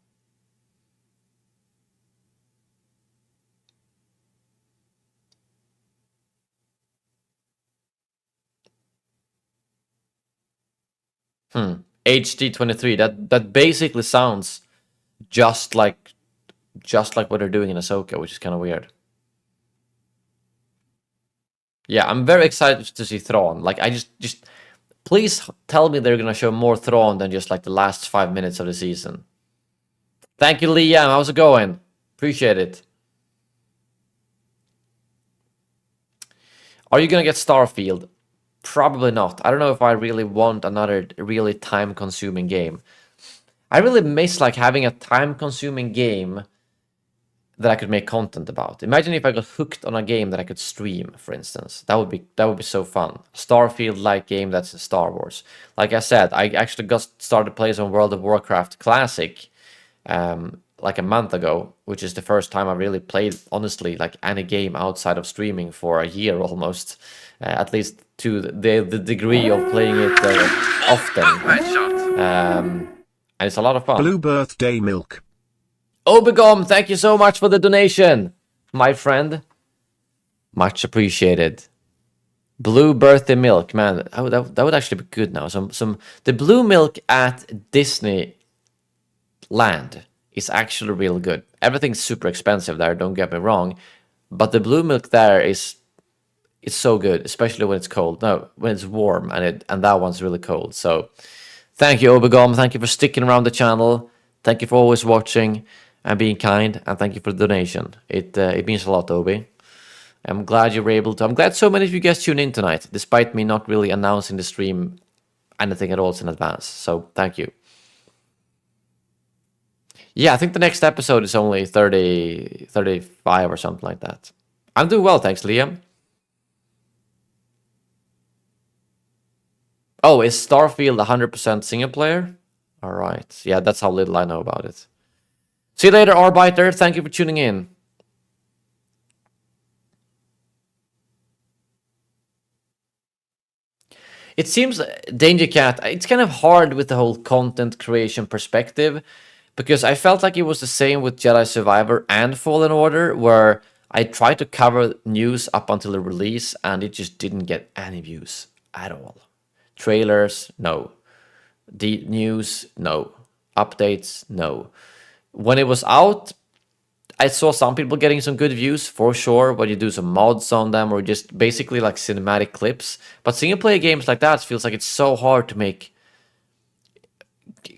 HD23. That basically sounds just like what they're doing in Ahsoka, which is kind of weird. Yeah, I'm very excited to see Thrawn. Like, I just please tell me they're gonna show more Thrawn than just like the last 5 minutes of the season. Thank you, Liam. How's it going? Appreciate it. Are you gonna get Starfield? Probably not. I don't know if I really want another really time-consuming game. I really miss like having a time-consuming game that I could make content about. Imagine if I got hooked on a game that I could stream, for instance. That would be so fun. Starfield-like game that's in Star Wars. Like I said, I actually got started playing some World of Warcraft Classic like a month ago, which is the first time I really played, honestly, like any game outside of streaming for a year almost. At least to the degree of playing it often. And it's a lot of fun. Blue birthday milk. Obegom, thank you so much for the donation, my friend. Much appreciated. Blue birthday milk, man. Oh, that would actually be good now. The blue milk at Disney Land is actually real good. Everything's super expensive there, don't get me wrong, but the blue milk there it's so good, especially when it's cold. No, when it's warm, and that one's really cold. So thank you, Obegom. Thank you for sticking around the channel. Thank you for always watching and being kind, and thank you for the donation. It means a lot, Obi. I'm glad you were able to. I'm glad so many of you guys tune in tonight, despite me not really announcing the stream anything at all in advance. So thank you. Yeah, I think the next episode is only 30, 35 or something like that. I'm doing well, thanks, Liam. Oh, is Starfield 100% single player? All right. Yeah, that's how little I know about it. See you later, Arbiter. Thank you for tuning in. It seems, Danger Cat, it's kind of hard with the whole content creation perspective, because I felt like it was the same with Jedi Survivor and Fallen Order, where I tried to cover news up until the release, and it just didn't get any views at all. Trailers, no. News, no. Updates, no. When it was out, I saw some people getting some good views for sure, but you do some mods on them or just basically like cinematic clips. But single player games like that feels like it's so hard to make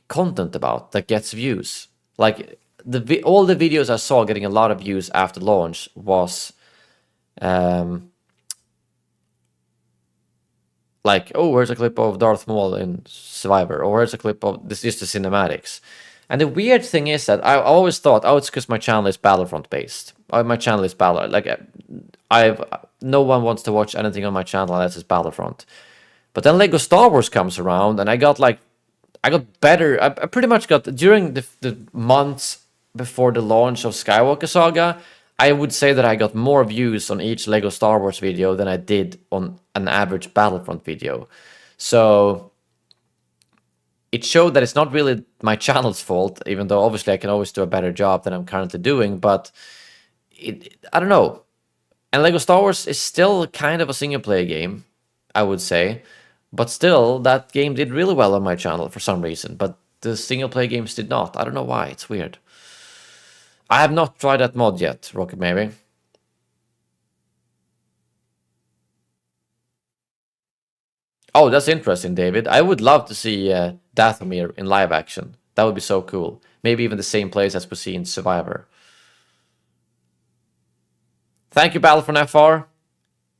content about that gets views. Like all the videos I saw getting a lot of views after launch was like, oh, here's a clip of Darth Maul in Survivor, or here's a clip of this, just the cinematics. And the weird thing is that I always thought, oh, it's because my channel is Battlefront based. Oh, my channel is Battlefront. Like, no one wants to watch anything on my channel unless it's Battlefront. But then Lego Star Wars comes around, and I got better. I pretty much got, during the months before the launch of Skywalker Saga, I would say that I got more views on each Lego Star Wars video than I did on an average Battlefront video. So it showed that it's not really my channel's fault, even though obviously I can always do a better job than I'm currently doing, but I don't know. And Lego Star Wars is still kind of a single-player game, I would say, but still, that game did really well on my channel for some reason, but the single-player games did not. I don't know why, it's weird. I have not tried that mod yet, Rocket maybe. Oh, that's interesting, David. I would love to see Dathomir in live action. That would be so cool. Maybe even the same place as we see in Survivor. Thank you, Battlefront FR.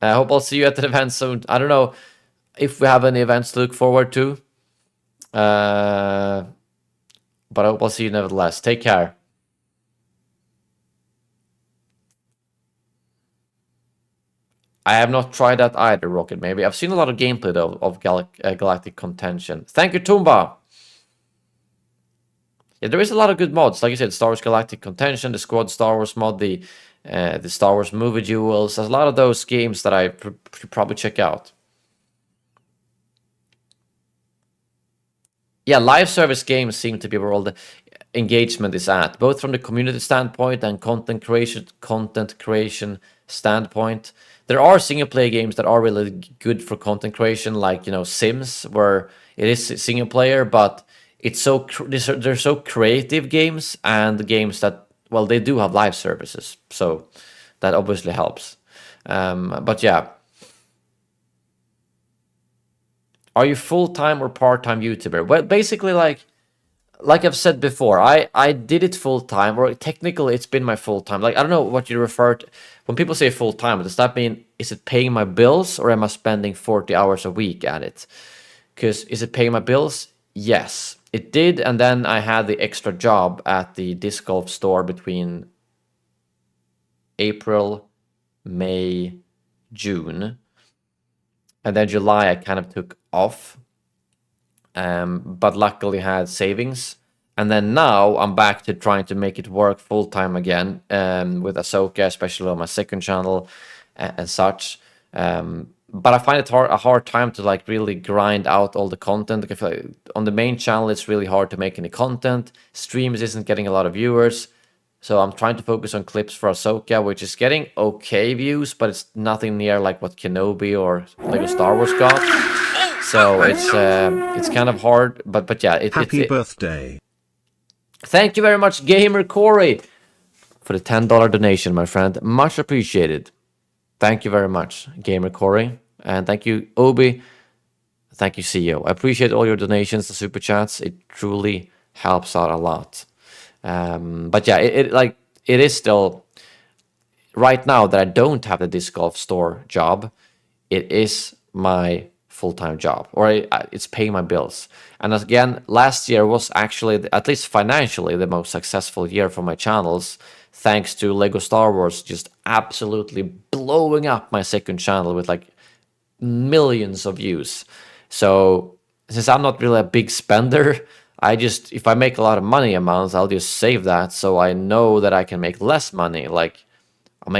I hope I'll see you at the event soon. I don't know if we have any events to look forward to. But I hope I'll see you nevertheless. Take care. I have not tried that either, Rocket maybe. I've seen a lot of gameplay though of Galactic Contention. Thank you, Tumba. Yeah, there is a lot of good mods. Like I said, Star Wars Galactic Contention, the Squad Star Wars mod, the Star Wars movie duels. There's a lot of those games that I should probably check out. Yeah, live service games seem to be where all the engagement is at, both from the community standpoint and content creation standpoint. There are single-player games that are really good for content creation, like, you know, Sims, where it is single-player, but it's so they're so creative games, and the games that, well, they do have live services, so that obviously helps. But yeah. Are you full-time or part-time YouTuber? Well, basically, like I've said before, I did it full-time, or technically it's been my full-time. Like, I don't know what you refer to. When people say full-time, does that mean, is it paying my bills, or am I spending 40 hours a week at it? Because is it paying my bills? Yes, it did. And then I had the extra job at the disc golf store between April, May, June. And then July I kind of took off. But luckily had savings. And then now I'm back to trying to make it work full-time again, with Ahsoka, especially on my second channel and such. But I find it a hard time to like really grind out all the content. On the main channel, it's really hard to make any content. Streams isn't getting a lot of viewers. So I'm trying to focus on clips for Ahsoka, which is getting okay views, but it's nothing near like what Kenobi or Lego Star Wars got. So it's kind of hard, but yeah, Happy birthday. Thank you very much, Gamer Corey, for the $10 donation, my friend. Much appreciated. Thank you very much, Gamer Corey, and thank you, Obi. Thank you, CEO. I appreciate all your donations, the super chats. It truly helps out a lot. But yeah, it is still right now that I don't have the disc golf store job. It is my full-time job, or it's paying my bills. And again, last year was actually, at least financially, the most successful year for my channels, thanks to Lego Star Wars just absolutely blowing up my second channel with like millions of views. So since I'm not really a big spender, if I make a lot of money a month, I'll just save that so I know that I can make less money. Like I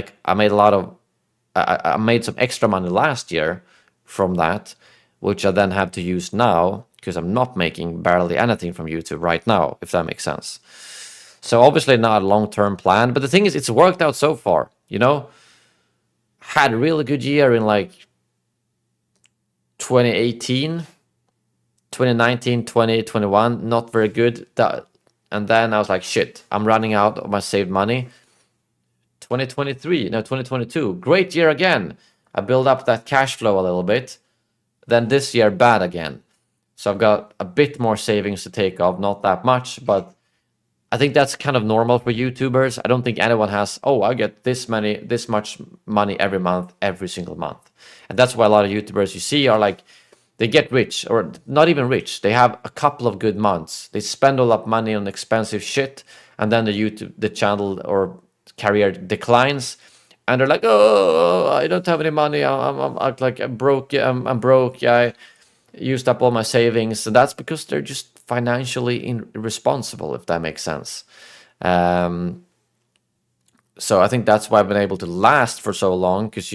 made some extra money last year from that, which I then have to use now because I'm not making barely anything from YouTube right now, if that makes sense. So obviously not a long-term plan, but the thing is, it's worked out so far, you know? Had a really good year in like 2018, 2019, 2021, not very good. And then I was like, shit, I'm running out of my saved money. 2022, great year again. I build up that cash flow a little bit. Then this year, bad again. So I've got a bit more savings to take off, not that much, but I think that's kind of normal for YouTubers. I don't think anyone has, oh, I get this much money every month, every single month. And that's why a lot of YouTubers you see are like, they get rich, or not even rich. They have a couple of good months. They spend all that money on expensive shit, and then the channel or career declines, and they're like, oh, I don't have any money. I'm broke. I'm broke. I used up all my savings. And that's because they're just financially irresponsible, if that makes sense. So I think that's why I've been able to last for so long, because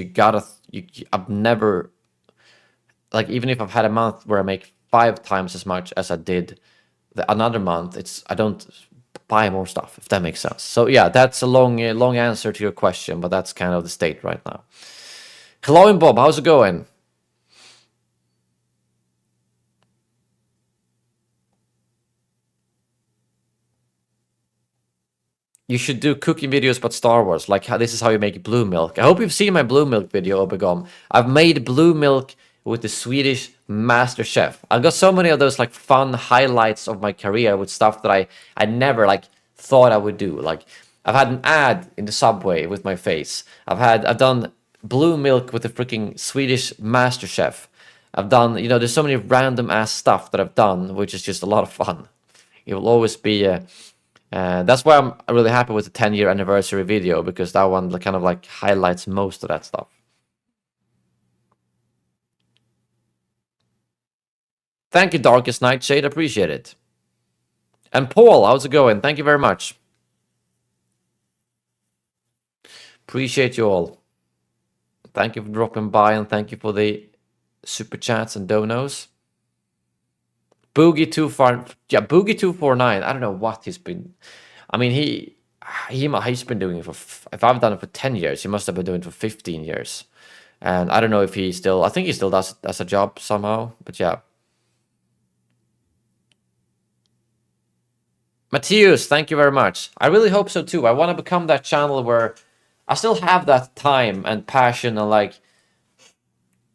I've never, like, even if I've had a month where I make 5 times as much as I did another month, I don't buy more stuff, if that makes sense. So yeah, that's a long answer to your question, but that's kind of the state right now. Hello, and Bob, how's it going? You should do cooking videos about Star Wars, like this is how you make blue milk. I hope you've seen my blue milk video, Obegom. I've made blue milk with the Swedish master chef. I've got so many of those like fun highlights of my career with stuff that I never like thought I would do. Like I've had an ad in the subway with my face. I've done blue milk with the freaking Swedish master chef. I've done, there's so many random ass stuff that I've done, which is just a lot of fun. It will always be that's why I'm really happy with the 10-year anniversary video, because that one kind of like highlights most of that stuff. Thank you, Darkest Nightshade. Appreciate it. And Paul, how's it going? Thank you very much. Appreciate you all. Thank you for dropping by, and thank you for the super chats and donos. Boogie249. I don't know what he's been. I mean, he's been doing it for. If I've done it for 10 years, he must have been doing it for 15 years. And I don't know if I think he still does it as a job somehow. But yeah. Matthias, thank you very much. I really hope so too. I want to become that channel where I still have that time and passion, and like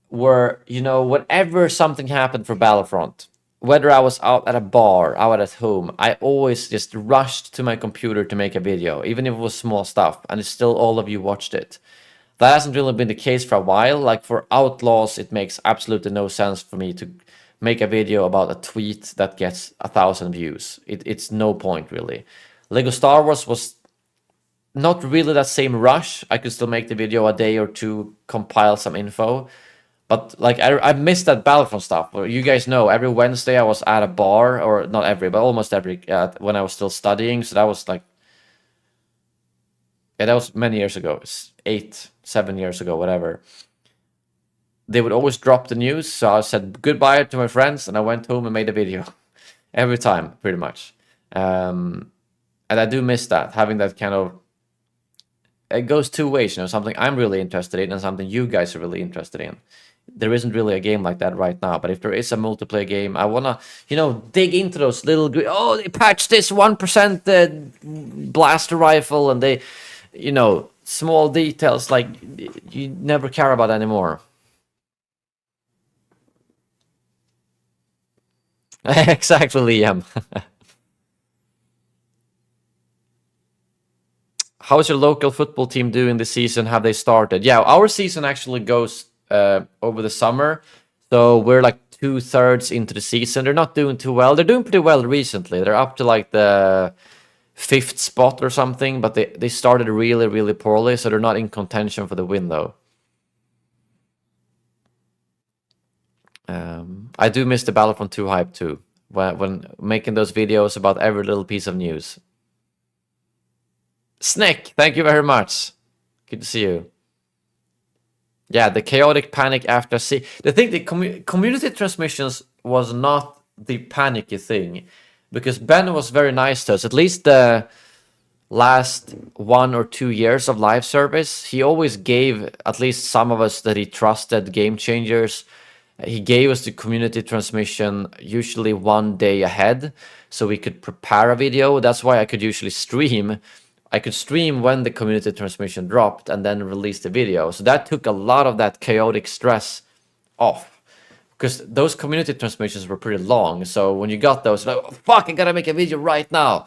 where, whenever something happened for Battlefront, whether I was out at a bar, out at home, I always just rushed to my computer to make a video, even if it was small stuff, and it's still all of you watched it. That hasn't really been the case for a while. Like for Outlaws, it makes absolutely no sense for me to make a video about a tweet that gets 1,000 views. It's no point, really. Lego Star Wars was not really that same rush. I could still make the video a day or two, compile some info. But like I missed that Battlefront stuff. You guys know, every Wednesday I was at a bar, or not every, but almost every, when I was still studying. So that was like, yeah, that was many years ago. It's 7 years ago, whatever. They would always drop the news, so I said goodbye to my friends, and I went home and made a video every time, pretty much. And And I do miss that, having that kind of, it goes two ways, you know, something I'm really interested in and something you guys are really interested in. There isn't really a game like that right now, but if there is a multiplayer game, I wanna, you know, dig into those little, oh, they patched this 1% blaster rifle, and they, you know, small details like you never care about anymore. Exactly, Liam. How's your local football team doing this season? Have they started? Yeah, our season actually goes over the summer. So we're like 2/3 into the season. They're not doing too well. They're doing pretty well recently. They're up to like the 5th spot or something, but they started really, really poorly, so they're not in contention for the win though. I do miss the Battlefront 2 hype too, when making those videos about every little piece of news. Snick, thank you very much. Good to see you. Yeah, the chaotic panic after the thing, the community transmissions was not the panicky thing, because Ben was very nice to us. At least the last 1 or 2 years of live service, he always gave at least some of us that he trusted game changers. He gave us the community transmission usually 1 day ahead, so we could prepare a video. That's why I could usually stream. I could stream when the community transmission dropped and then release the video. So that took a lot of that chaotic stress off, because those community transmissions were pretty long. So when you got those, like, oh, fuck, I gotta make a video right now.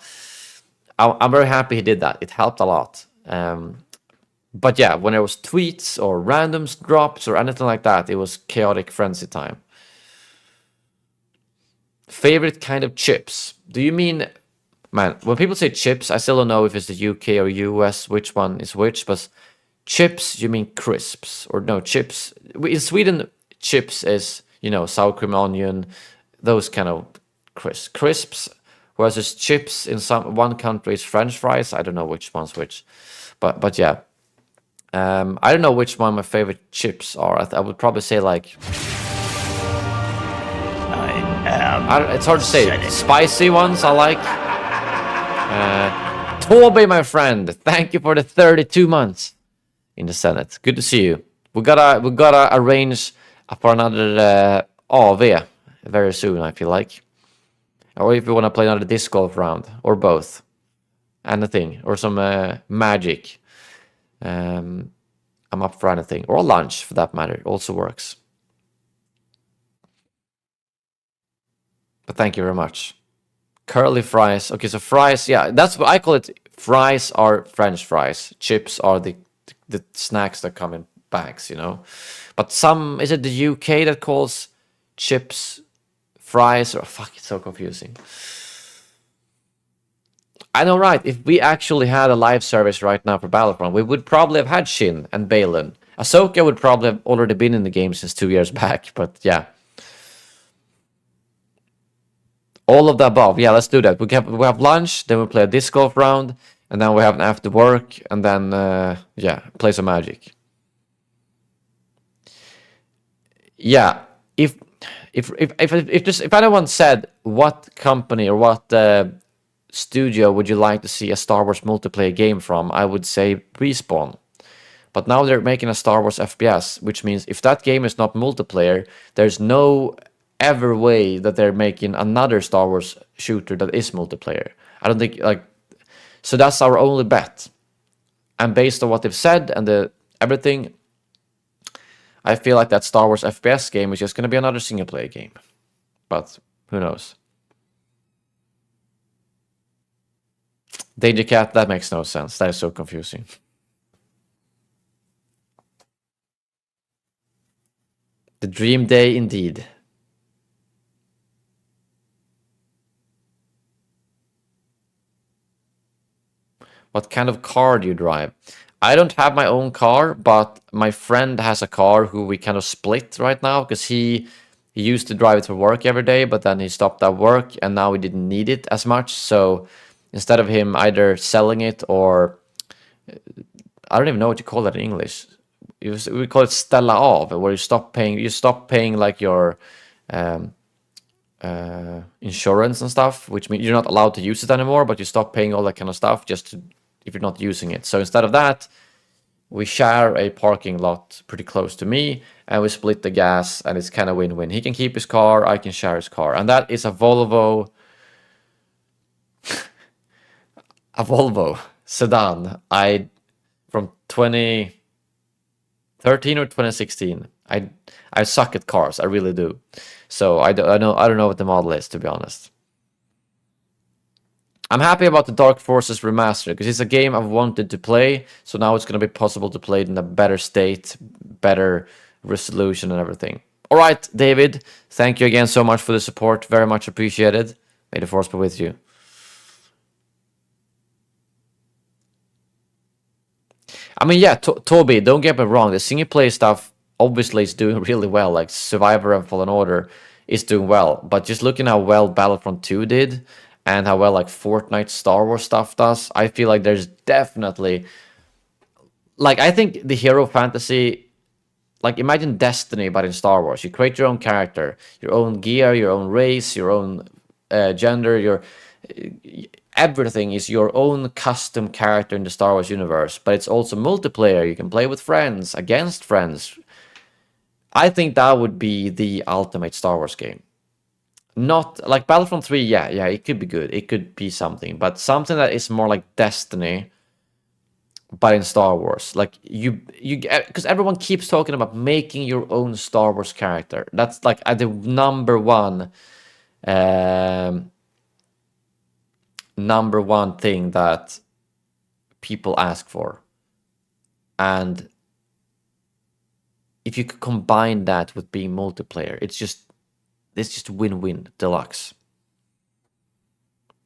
I'm very happy he did that. It helped a lot. But yeah, when there was tweets or random drops or anything like that, it was chaotic frenzy time. Favorite kind of chips? Do you mean, man, when people say chips, I still don't know if it's the UK or US, which one is which, but chips, you mean crisps, or no, chips. In Sweden, chips is, you know, sour cream, onion, those kind of crisps, whereas it's chips in one country is French fries. I don't know which one's which, but yeah. I don't know which one my favorite chips are. I would probably say like, it's hard to say. Spicy ones I like. Toby, my friend, thank you for the 32 months in the Senate. Good to see you. We gotta arrange for another AV very soon, I feel like. Or if you want to play another disc golf round, or both. Anything, or some magic. I'm up for anything, or lunch for that matter. It also works. But thank you very much. Curly fries. Okay, so fries, yeah, that's what I call it. Fries are French fries. Chips are the snacks that come in bags, you know. But is it the UK that calls chips fries? Or fuck, it's so confusing. I know, right? If we actually had a live service right now for Battlefront, we would probably have had Shin and Balin. Ahsoka would probably have already been in the game since 2 years back, but yeah. All of the above. Yeah, let's do that. We have lunch, then we play a disc golf round, and then we have an after work, and then yeah, play some Magic. Yeah, if anyone said what company or what studio would you like to see a Star Wars multiplayer game from, I would say Respawn. But now they're making a Star Wars FPS, which means if that game is not multiplayer, there's no ever way that they're making another Star Wars shooter that is multiplayer. I don't think, like, so that's our only bet. And based on what they've said and everything, I feel like that Star Wars FPS game is just going to be another single player game. But who knows? Danger Cat, that makes no sense. That is so confusing. The dream day indeed. What kind of car do you drive? I don't have my own car, but my friend has a car who we kind of split right now, because he used to drive it for work every day, but then he stopped at work and now he didn't need it as much. So instead of him either selling it or, I don't even know what you call that in English. We call it ställa av, where you stop paying like your insurance and stuff, which means you're not allowed to use it anymore, but you stop paying all that kind of stuff if you're not using it. So instead of that, we share a parking lot pretty close to me, and we split the gas, and it's kind of win-win. He can keep his car, I can share his car, and that is a Volvo sedan. From 2013 or 2016. I suck at cars, I really do. So I don't know what the model is, to be honest. I'm happy about the Dark Forces remaster because it's a game I've wanted to play, so now it's going to be possible to play it in a better state, better resolution and everything. All right, David, thank you again so much for the support. Very much appreciated. May the force be with you. I mean, yeah, Toby, don't get me wrong. The single player stuff obviously is doing really well. Like Survivor and Fallen Order is doing well. But just looking how well Battlefront 2 did and how well like Fortnite Star Wars stuff does, I feel like there's definitely... Like, I think the hero fantasy... Like, imagine Destiny, but in Star Wars. You create your own character, your own gear, your own race, your own gender, your... Everything is your own custom character in the Star Wars universe, but it's also multiplayer. You can play with friends, against friends. I think that would be the ultimate Star Wars game. Not like Battlefront 3, yeah, it could be good. It could be something, but something that is more like Destiny, but in Star Wars. Like you because everyone keeps talking about making your own Star Wars character. That's like the number one thing that people ask for. And if you could combine that with being multiplayer, it's just win-win deluxe.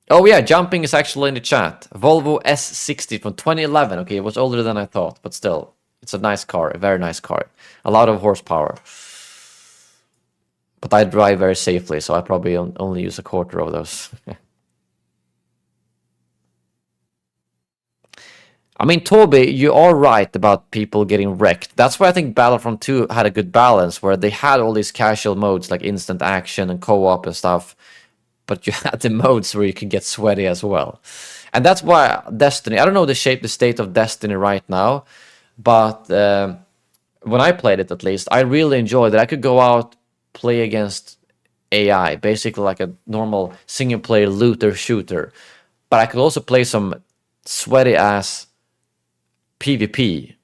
Oh yeah, jumping is actually in the chat. Volvo S60 from 2011. Okay, it was older than I thought, but still, it's a nice car, a very nice car. A lot of horsepower. But I drive very safely, so I probably only use a quarter of those. I mean, Toby, you are right about people getting wrecked. That's why I think Battlefront 2 had a good balance, where they had all these casual modes like instant action and co-op and stuff, but you had the modes where you could get sweaty as well. And that's why Destiny, I don't know the state of Destiny right now, but when I played it at least, I really enjoyed that I could go out, play against AI, basically like a normal single-player looter-shooter. But I could also play some sweaty-ass PvP,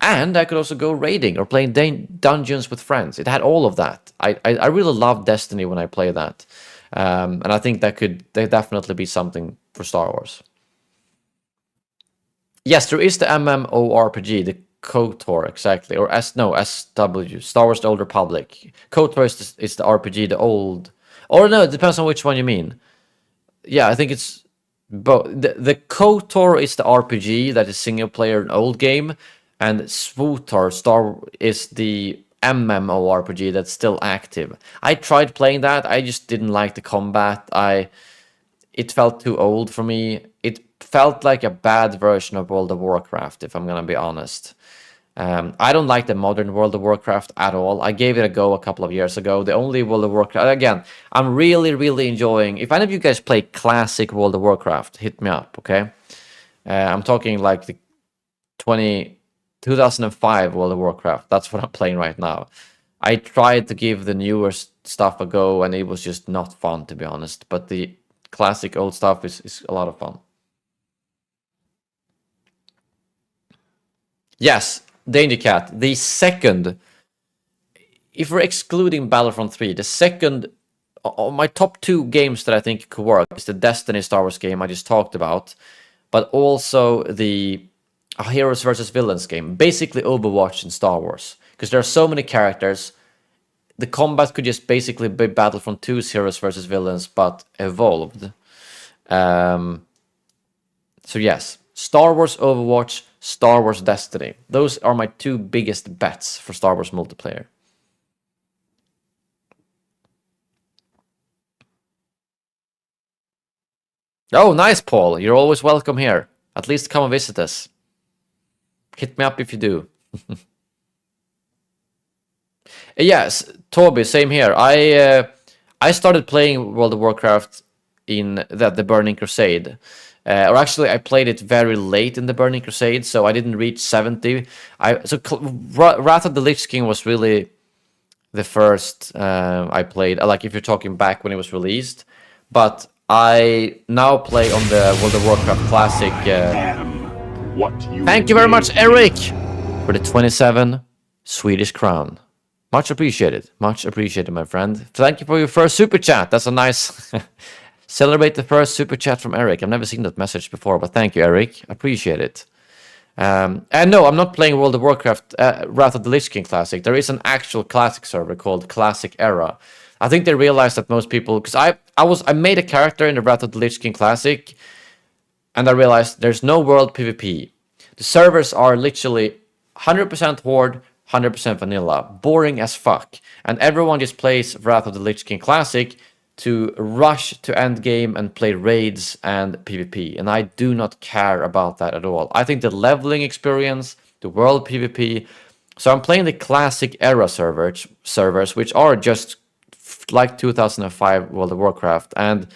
and I could also go raiding or playing dungeons with friends. It had all of that. I really loved Destiny when I played that, and I think that could definitely be something for Star Wars. Yes, there is the MMORPG, the KOTOR, exactly, or SW, Star Wars: The Old Republic. KOTOR is the RPG, the old, or no, it depends on which one you mean. Yeah, I think it's. But the KOTOR is the RPG that is single player and old game, and SWTOR is the MMORPG that's still active. I tried playing that, I just didn't like the combat. It felt too old for me. It felt like a bad version of World of Warcraft, if I'm gonna be honest. I don't like the modern World of Warcraft at all. I gave it a go a couple of years ago. The only World of Warcraft... Again, I'm really, really enjoying... If any of you guys play classic World of Warcraft, hit me up, okay? I'm talking like the 2005 World of Warcraft. That's what I'm playing right now. I tried to give the newer stuff a go, and it was just not fun, to be honest. But the classic old stuff is a lot of fun. Yes, Danger Cat, the second, if we're excluding Battlefront 3, the second of my top two games that I think could work is the Destiny Star Wars game I just talked about, but also the Heroes versus Villains game, basically Overwatch in Star Wars, because there are so many characters. The combat could just basically be Battlefront 2's Heroes versus Villains, but evolved. So yes, Star Wars Overwatch, Star Wars Destiny. Those are my two biggest bets for Star Wars multiplayer. Oh, nice, Paul. You're always welcome here. At least come and visit us. Hit me up if you do. Yes, Toby, same here. I started playing World of Warcraft in the Burning Crusade. Or actually, I played it very late in the Burning Crusade, so I didn't reach 70. Wrath of the Lich King was really the first I played. Like if you're talking back when it was released, but I now play on the World of Warcraft Classic. Thank you very much, Eric, for the 27 Swedish crown. Much appreciated. Much appreciated, my friend. Thank you for your first super chat. That's a nice... Celebrate the first super chat from Eric. I've never seen that message before, but thank you, Eric. Appreciate it. And no, I'm not playing World of Warcraft Wrath of the Lich King Classic. There is an actual Classic server called Classic Era. I think they realized that most people... Because I made a character in the Wrath of the Lich King Classic, and I realized there's no world PvP. The servers are literally 100% Horde, 100% vanilla. Boring as fuck. And everyone just plays Wrath of the Lich King Classic to rush to endgame and play raids and PvP. And I do not care about that at all. I think the leveling experience, the world PvP... So I'm playing the Classic Era servers, which are just like 2005 World of Warcraft. And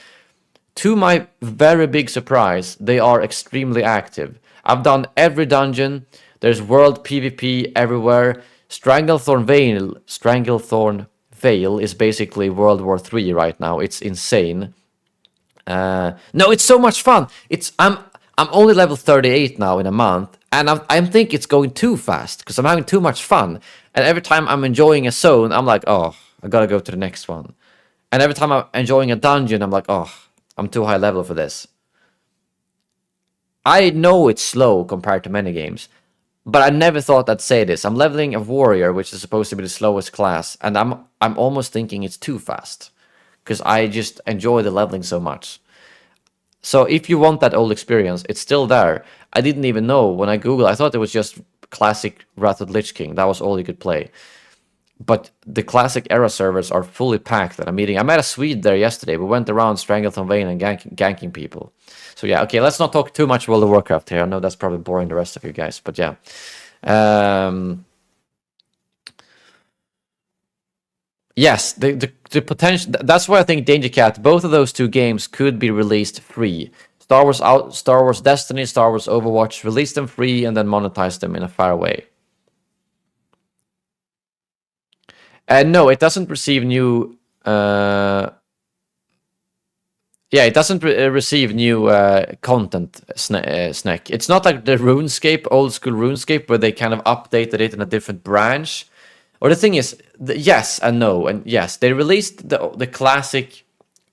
to my very big surprise, they are extremely active. I've done every dungeon. There's world PvP everywhere. Stranglethorn Vale is basically World War III right now. It's insane. No, it's so much fun. I'm only level 38 now in a month, and I think it's going too fast because I'm having too much fun. And every time I'm enjoying a zone, I'm like, oh, I gotta go to the next one. And every time I'm enjoying a dungeon, I'm like, oh, I'm too high level for this. I know it's slow compared to many games, but I never thought I'd say this. I'm leveling a warrior, which is supposed to be the slowest class, and I'm almost thinking it's too fast because I just enjoy the leveling so much. So if you want that old experience, it's still there. I didn't even know when I Googled. I thought it was just classic Wrath of the Lich King. That was all you could play. But the Classic Era servers are fully packed at a meeting. I met a Swede there yesterday. We went around Stranglethorn Vane and ganking people. So yeah, okay, let's not talk too much World of Warcraft here. I know that's probably boring the rest of you guys, but yeah. Yes, the potential... That's why I think Danger Cat, both of those two games could be released free. Star Wars Destiny, Star Wars Overwatch, release them free and then monetize them in a fair way. No, it doesn't receive new... Yeah, it doesn't receive new content, Snack. It's not like the RuneScape, old school RuneScape, where they kind of updated it in a different branch. Or the thing is, yes and no. And yes, they released the classic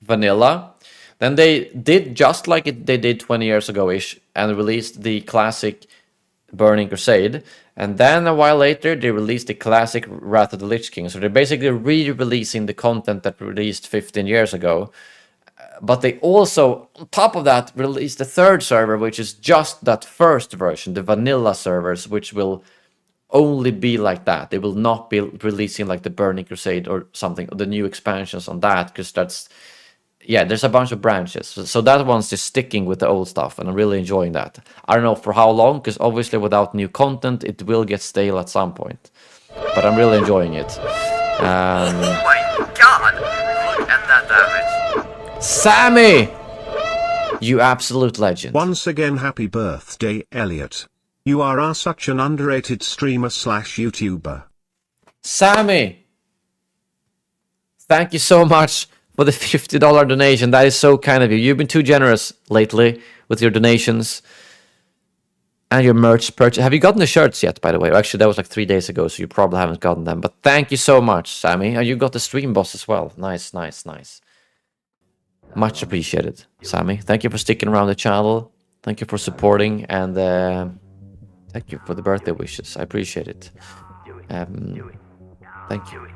vanilla. Then they did just like they did 20 years ago-ish and released the classic Burning Crusade. And then a while later, they released the classic Wrath of the Lich King. So they're basically re-releasing the content that released 15 years ago. But they also, on top of that, released the third server, which is just that first version, the vanilla servers, which will only be like that. They will not be releasing like the Burning Crusade or something, or the new expansions on that, because that's... Yeah, there's a bunch of branches. So that one's just sticking with the old stuff, and I'm really enjoying that. I don't know for how long, because obviously without new content, it will get stale at some point. But I'm really enjoying it. Oh my god! Look at that damage. Sammy! You absolute legend. Once again, happy birthday, Elliot. You are such an underrated streamer / YouTuber. Sammy! Thank you so much for the $50 donation. That is so kind of you. You've been too generous lately with your donations and your merch purchase. Have you gotten the shirts yet, by the way? Actually, that was like 3 days ago, so you probably haven't gotten them. But thank you so much, Sammy. And you got the Streamboss as well. Nice, nice, nice. Much appreciated, Sammy. Thank you for sticking around the channel. Thank you for supporting, and thank you for the birthday wishes. I appreciate it. Thank you.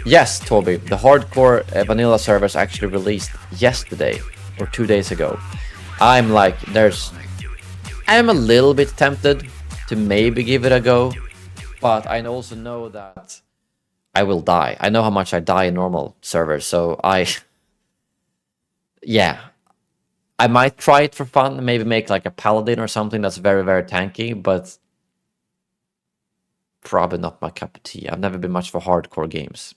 Yes, Toby, the hardcore vanilla servers actually released yesterday or 2 days ago. I'm a little bit tempted to maybe give it a go, but I also know that I will die. I know how much I die in normal servers, so yeah, I might try it for fun, maybe make like a paladin or something that's very, very tanky, but probably not my cup of tea. I've never been much for hardcore games.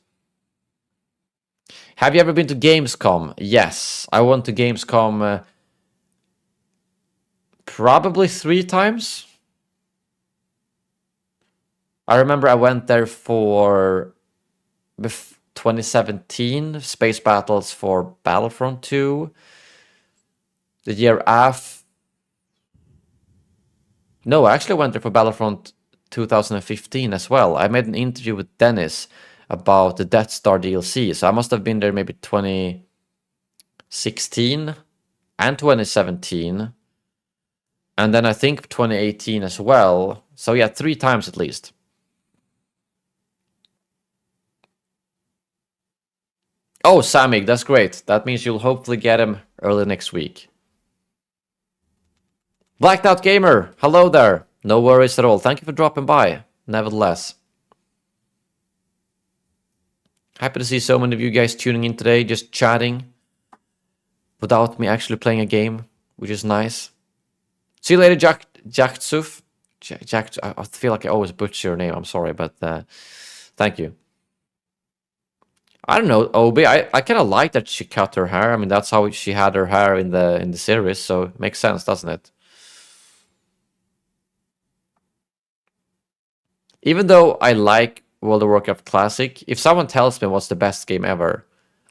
Have you ever been to Gamescom? Yes, I went to Gamescom probably 3 times. I remember I went there for 2017, Space Battles for Battlefront 2. The year after... No, I actually went there for Battlefront 2015 as well. I made an interview with Dennis about the Death Star DLC, so I must have been there maybe 2016 and 2017. And then I think 2018 as well. So yeah, 3 times at least. Oh, Samig, that's great. That means you'll hopefully get him early next week. Blacked Out Gamer, hello there. No worries at all. Thank you for dropping by, nevertheless. Happy to see so many of you guys tuning in today, just chatting without me actually playing a game, which is nice. See you later, Jaktsuf. I feel like I always butcher your name. I'm sorry, but thank you. I don't know, Obi. I kind of like that she cut her hair. I mean, that's how she had her hair in the series, so it makes sense, doesn't it? Even though I like World of Warcraft Classic, if someone tells me what's the best game ever,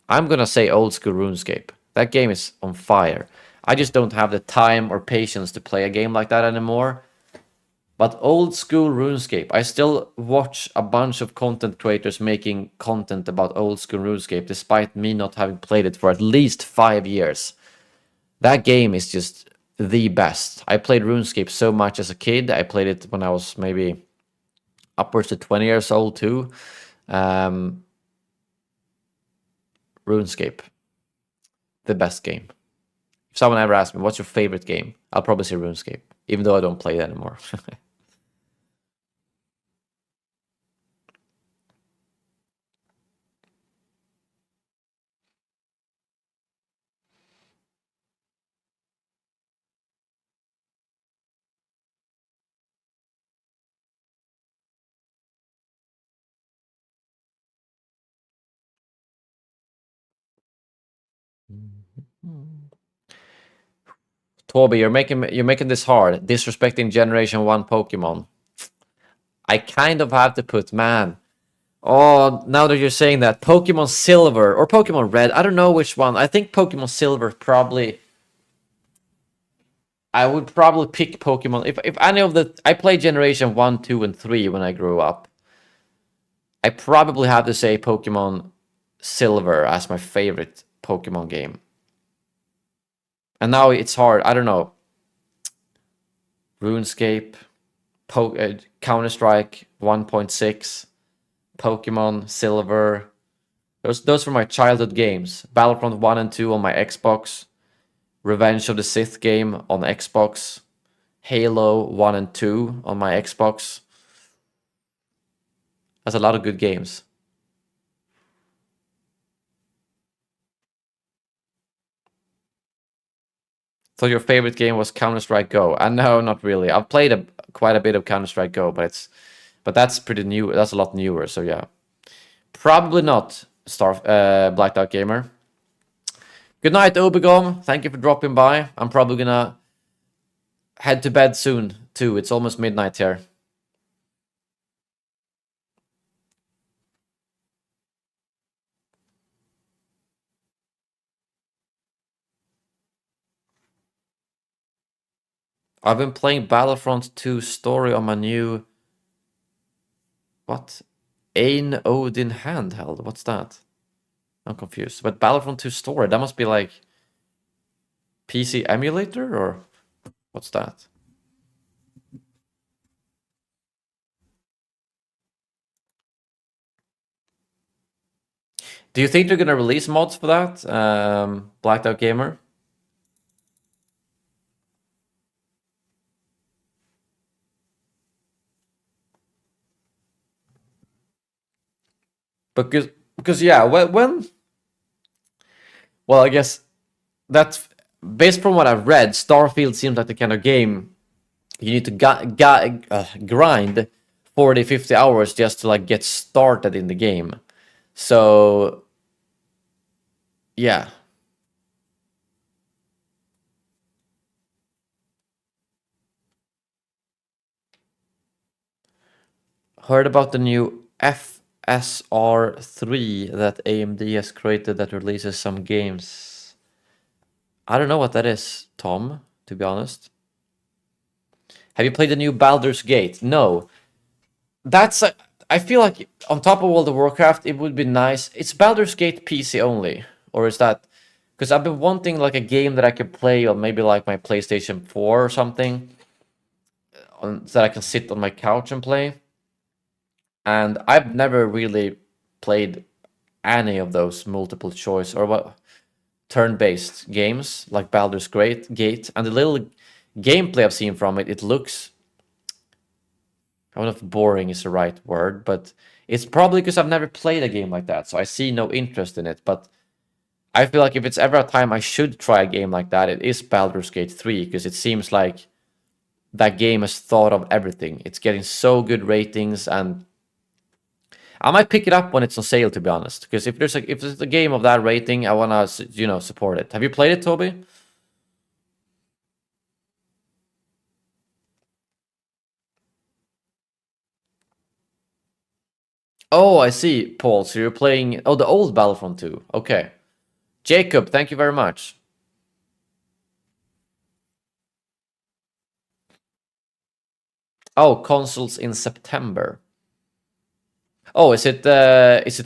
I'm gonna say old school RuneScape. That game is on fire. I just don't have the time or patience to play a game like that anymore. But old school RuneScape, I still watch a bunch of content creators making content about old school RuneScape, despite me not having played it for at least 5 years. That game is just the best. I played RuneScape so much as a kid. I played it when I was maybe upwards to 20 years old too. RuneScape, the best game. If someone ever asks me, what's your favorite game? I'll probably say RuneScape, even though I don't play it anymore. Toby, you're making this hard. Disrespecting Generation 1 Pokemon. I kind of have to put, man. Oh, now that you're saying that, Pokemon Silver or Pokemon Red, I don't know which one. I think Pokemon Silver probably. I would probably pick Pokemon if any of the. I played Generation 1, 2, and 3 when I grew up. I probably have to say Pokemon Silver as my favorite Pokemon game. And now it's hard. I don't know. RuneScape, Counter-Strike 1.6, Pokemon Silver. Those were my childhood games. Battlefront 1 and 2 on my Xbox. Revenge of the Sith game on Xbox. Halo 1 and 2 on my Xbox. That's a lot of good games. So your favorite game was Counter-Strike Go? No, not really. I've played quite a bit of Counter-Strike Go, but that's pretty new. That's a lot newer. So yeah, probably not Blacked Out Gamer. Good night, Obigom. Thank you for dropping by. I'm probably gonna head to bed soon too. It's almost midnight here. I've been playing Battlefront 2 story on my new... What? Ain Odin handheld? What's that? I'm confused. But Battlefront 2 story, that must be like... PC emulator? Or what's that? Do you think they're gonna release mods for that? Blacked Out Gamer? Because yeah, when well, I guess that's based from what I've read. Starfield seems like the kind of game you need to grind 40-50 hours just to like get started in the game. So Yeah. Heard about the new FSR3 that AMD has created that releases some games. I don't know what that is, Tom, to be honest. Have you played the new Baldur's Gate? No. That's I feel like on top of World of Warcraft, it would be nice. It's Baldur's Gate PC only, or is that? Because I've been wanting like a game that I could play on maybe like my PlayStation 4 or something, so that I can sit on my couch and play. And I've never really played any of those multiple choice or what turn-based games like Baldur's Gate, and the little gameplay I've seen from it, it looks, I don't know if boring is the right word, but it's probably because I've never played a game like that, so I see no interest in it. But I feel like if it's ever a time I should try a game like that, it is Baldur's Gate 3, because it seems like that game has thought of everything. It's getting so good ratings, and I might pick it up when it's on sale, to be honest. Because if there's a game of that rating, I wanna support it. Have you played it, Toby? Oh, I see, Paul. So you're playing the old Battlefront 2. Okay. Jacob, thank you very much. Oh, consoles in September. Oh, is it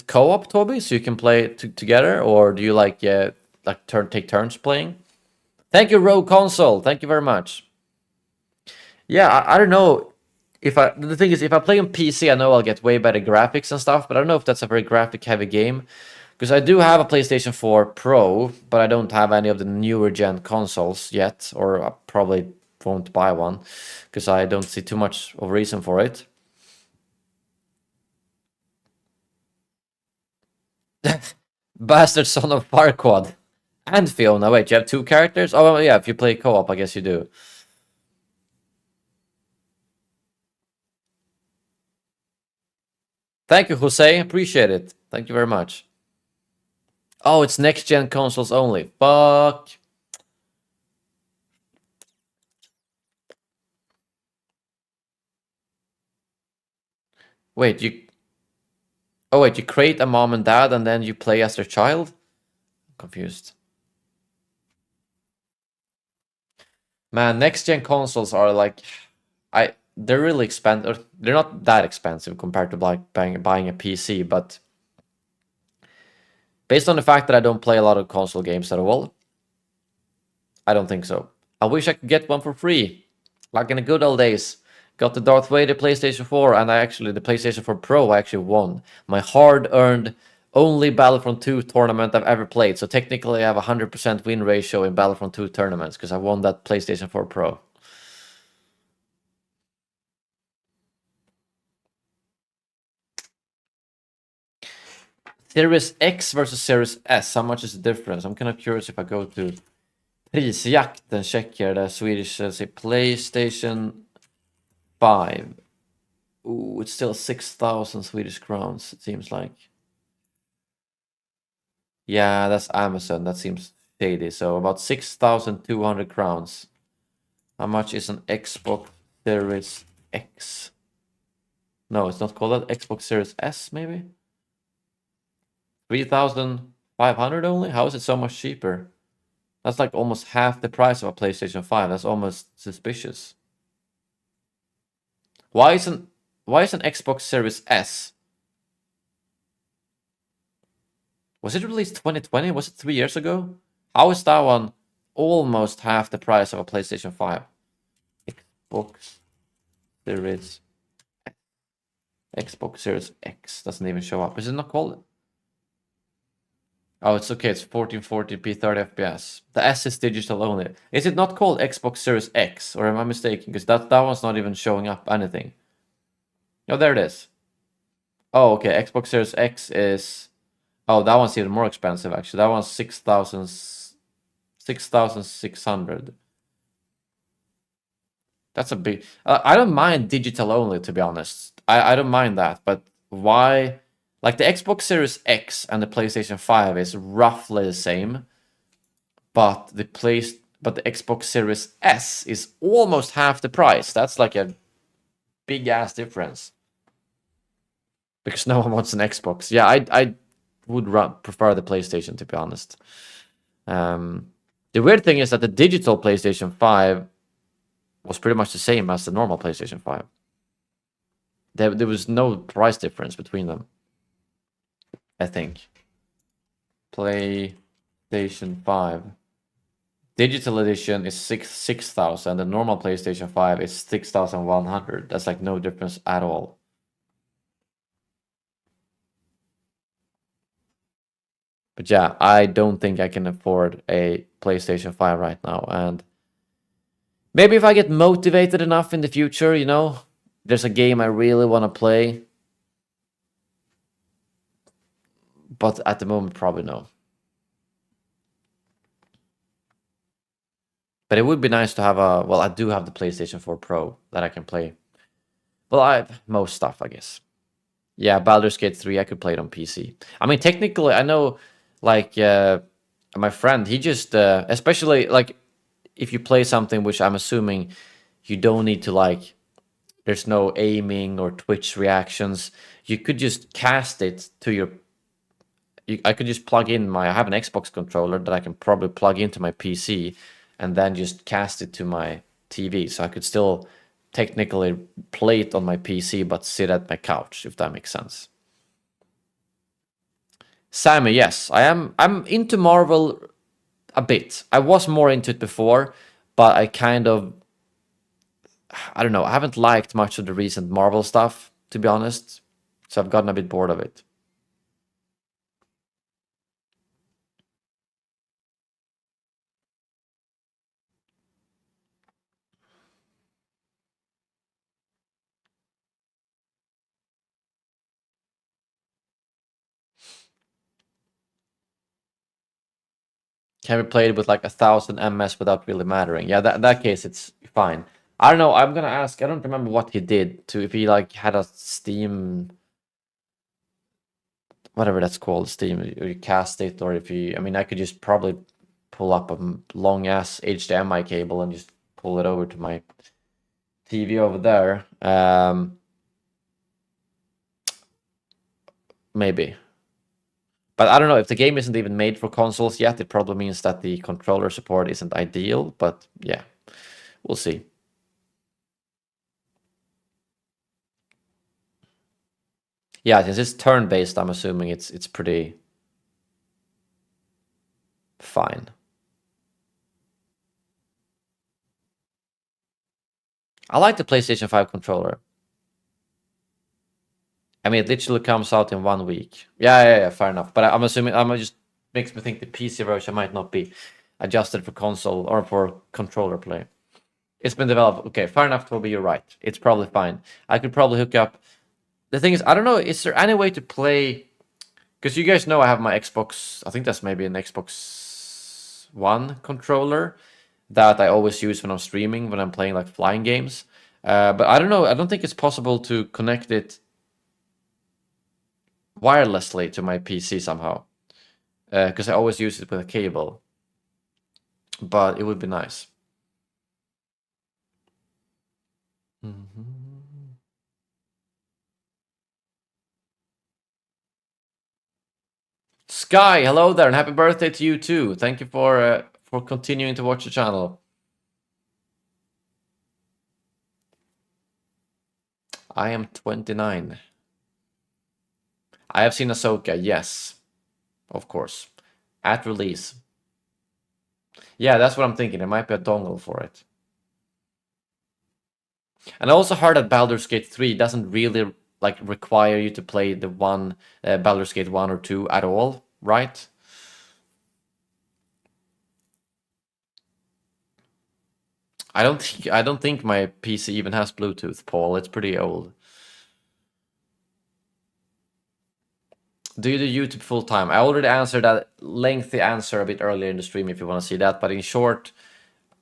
co-op, Toby? So you can play together, or do you like take turns playing? Thank you, Rogue Console. Thank you very much. Yeah, I don't know the thing is, if I play on PC, I know I'll get way better graphics and stuff, but I don't know if that's a very graphic heavy game. Because I do have a PlayStation 4 Pro, but I don't have any of the newer gen consoles yet, or I probably won't buy one, because I don't see too much of a reason for it. Bastard son of Farquaad. And Fiona. Wait, you have two characters? Oh, well, yeah, if you play co-op, I guess you do. Thank you, Jose. Appreciate it. Thank you very much. Oh, it's next-gen consoles only. Fuck. Wait, you... Oh, wait, you create a mom and dad and then you play as their child? I'm confused. Man, next-gen consoles are like... They're really expensive. They're not that expensive compared to like buying a PC, but... Based on the fact that I don't play a lot of console games at all, I don't think so. I wish I could get one for free, like in the good old days. Got the Darth Vader PlayStation 4, and the PlayStation 4 Pro, I actually won. My hard-earned, only Battlefront 2 tournament I've ever played. So technically I have a 100% win ratio in Battlefront 2 tournaments, because I won that PlayStation 4 Pro. Series X versus Series S, how much is the difference? I'm kind of curious if I go to Prisjakten, check here, the Swedish, say PlayStation 5. Ooh, it's still 6,000 Swedish crowns, it seems like. Yeah, that's Amazon. That seems shady. So about 6,200 crowns. How much is an Xbox Series X? No, it's not called that. Xbox Series S, maybe? 3,500 only? How is it so much cheaper? That's like almost half the price of a PlayStation 5. That's almost suspicious. Why is an Xbox Series S? Was it released 2020? Was it 3 years ago? How is that one almost half the price of a PlayStation 5? Xbox Series Xbox Series X doesn't even show up. Is it not called? Oh, it's okay. It's 1440p 30 FPS. The S is digital only. Is it not called Xbox Series X, or am I mistaken? Because that one's not even showing up anything. Oh, there it is. Oh, okay. Xbox Series X is... Oh, that one's even more expensive, actually. That one's 6,600. That's a big... I don't mind digital only, to be honest. I don't mind that, but why... Like the Xbox Series X and the PlayStation 5 is roughly the same, but the Xbox Series S is almost half the price. That's like a big ass difference. Because no one wants an Xbox. Yeah, I would prefer the PlayStation, to be honest. The weird thing is that the digital PlayStation 5 was pretty much the same as the normal PlayStation 5. There was no price difference between them, I think. PlayStation 5. Digital edition is 6,000. The normal PlayStation 5 is 6,100. That's like no difference at all. But yeah, I don't think I can afford a PlayStation 5 right now. And maybe if I get motivated enough in the future, you know, there's a game I really want to play. But at the moment, probably no. But it would be nice to have well, I do have the PlayStation 4 Pro that I can play. Well, I have most stuff, I guess. Yeah, Baldur's Gate 3, I could play it on PC. I mean, technically, I know, like, my friend, he just, especially, like, if you play something which I'm assuming you don't need to, like, there's no aiming or Twitch reactions, you could just cast it to your... I could just plug in I have an Xbox controller that I can probably plug into my PC and then just cast it to my TV. So I could still technically play it on my PC but sit at my couch, if that makes sense. Sammy, yes, I'm into Marvel a bit. I was more into it before, but I kind of... I don't know, I haven't liked much of the recent Marvel stuff, to be honest. So I've gotten a bit bored of it. Can be played with like 1,000 MS without really mattering. Yeah, that case it's fine. I don't know. I'm gonna ask. I don't remember what he did to if he like had a Steam, whatever that's called, Steam. Or you cast it, or if you. I mean, I could just probably pull up a long ass HDMI cable and just pull it over to my TV over there. Maybe. But I don't know, if the game isn't even made for consoles yet, it probably means that the controller support isn't ideal, but yeah, we'll see. Yeah, since it's turn-based, I'm assuming it's pretty fine. I like the PlayStation 5 controller. I mean, it literally comes out in 1 week. Yeah, fair enough. But I'm assuming, just makes me think the PC version might not be adjusted for console or for controller play. It's been developed. Okay, fair enough, Toby, you're right. It's probably fine. I could probably hook up... The thing is, I don't know, is there any way to play... Because you guys know I have my Xbox... I think that's maybe an Xbox One controller that I always use when I'm streaming, when I'm playing like flying games. But I don't know, I don't think it's possible to connect it wirelessly to my PC somehow, because I always use it with a cable, but it would be nice. Sky, hello there, and happy birthday to you too. Thank you for continuing to watch the channel. I am 29. I have seen Ahsoka, yes. Of course. At release. Yeah, that's what I'm thinking. There might be a dongle for it. And I also heard that Baldur's Gate 3 doesn't really like require you to play the Baldur's Gate 1 or 2 at all, right? I don't think my PC even has Bluetooth, Paul. It's pretty old. Do you do YouTube full time? I already answered that lengthy answer a bit earlier in the stream if you want to see that. But in short,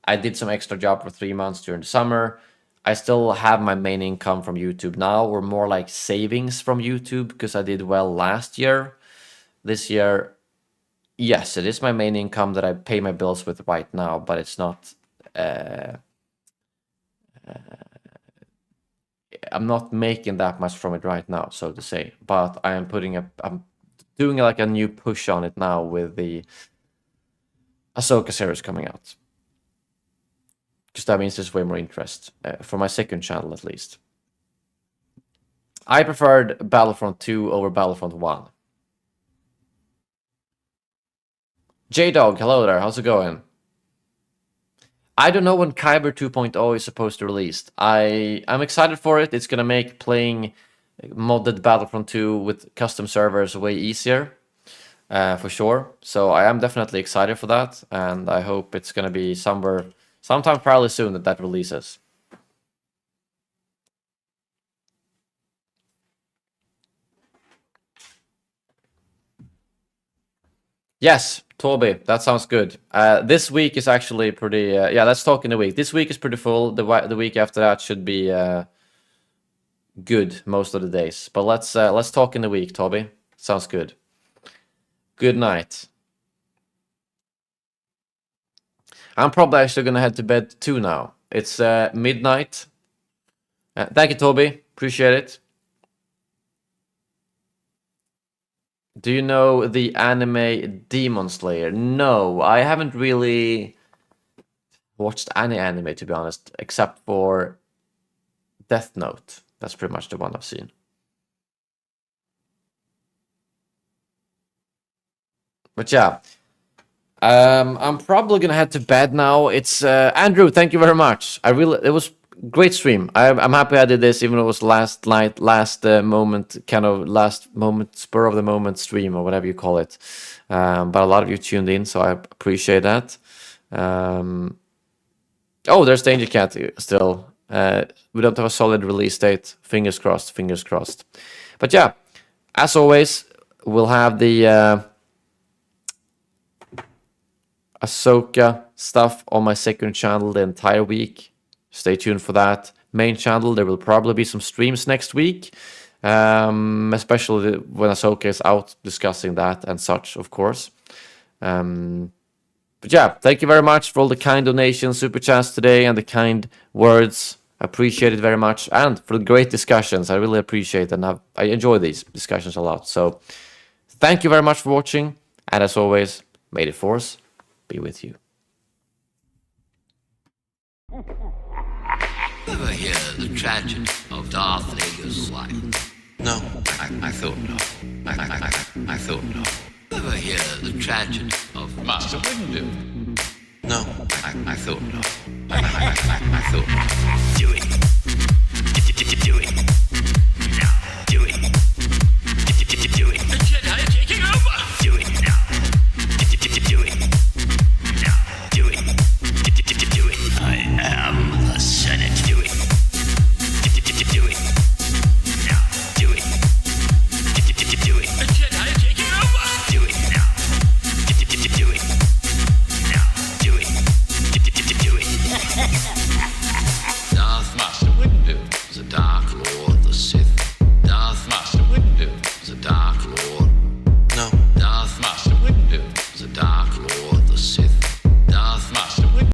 I did some extra job for 3 months during the summer. I still have my main income from YouTube now, or more like savings from YouTube, because I did well last year. This year, yes, it is my main income that I pay my bills with right now, but it's not. I'm not making that much from it right now, so to say. But I'm doing like a new push on it now with the Ahsoka series coming out. Because that means there's way more interest, for my second channel at least. I preferred Battlefront 2 over Battlefront 1. J-Dog, hello there, how's it going? I don't know when Kyber 2.0 is supposed to release. I'm excited for it. It's gonna make playing modded Battlefront 2 with custom servers way easier, for sure. So I am definitely excited for that, and I hope it's gonna be sometime fairly soon that releases. Yes, Toby, that sounds good. This week is actually pretty. Yeah, let's talk in the week. This week is pretty full. The week after that should be good most of the days. But let's talk in the week, Toby. Sounds good. Good night. I'm probably actually gonna head to bed too now. It's midnight. Thank you, Toby. Appreciate it. Do you know the anime Demon Slayer? No, I haven't really watched any anime, to be honest, except for Death Note. That's pretty much the one I've seen. But yeah, I'm probably gonna head to bed now. It's Andrew. Thank you very much. It was great stream. I'm happy I did this, even though it was last moment, spur of the moment stream, or whatever you call it. But a lot of you tuned in, so I appreciate that. Oh, there's Danger Cat still. We don't have a solid release date. Fingers crossed, fingers crossed. But yeah, as always, we'll have the Ahsoka stuff on my second channel the entire week. Stay tuned for that. Main channel, there will probably be some streams next week, especially when Ahsoka is out discussing that and such, of course. But yeah, thank you very much for all the kind donations, super chats today, and the kind words. I appreciate it very much, and for the great discussions. I really appreciate it, and I enjoy these discussions a lot. So thank you very much for watching, and as always, may the Force be with you. Ever hear the tragedy of Darth Vader's wife? No, I thought not. I thought not. Ever hear the tragedy of Master Windu? No, I thought not. I thought not. Do it. Do it.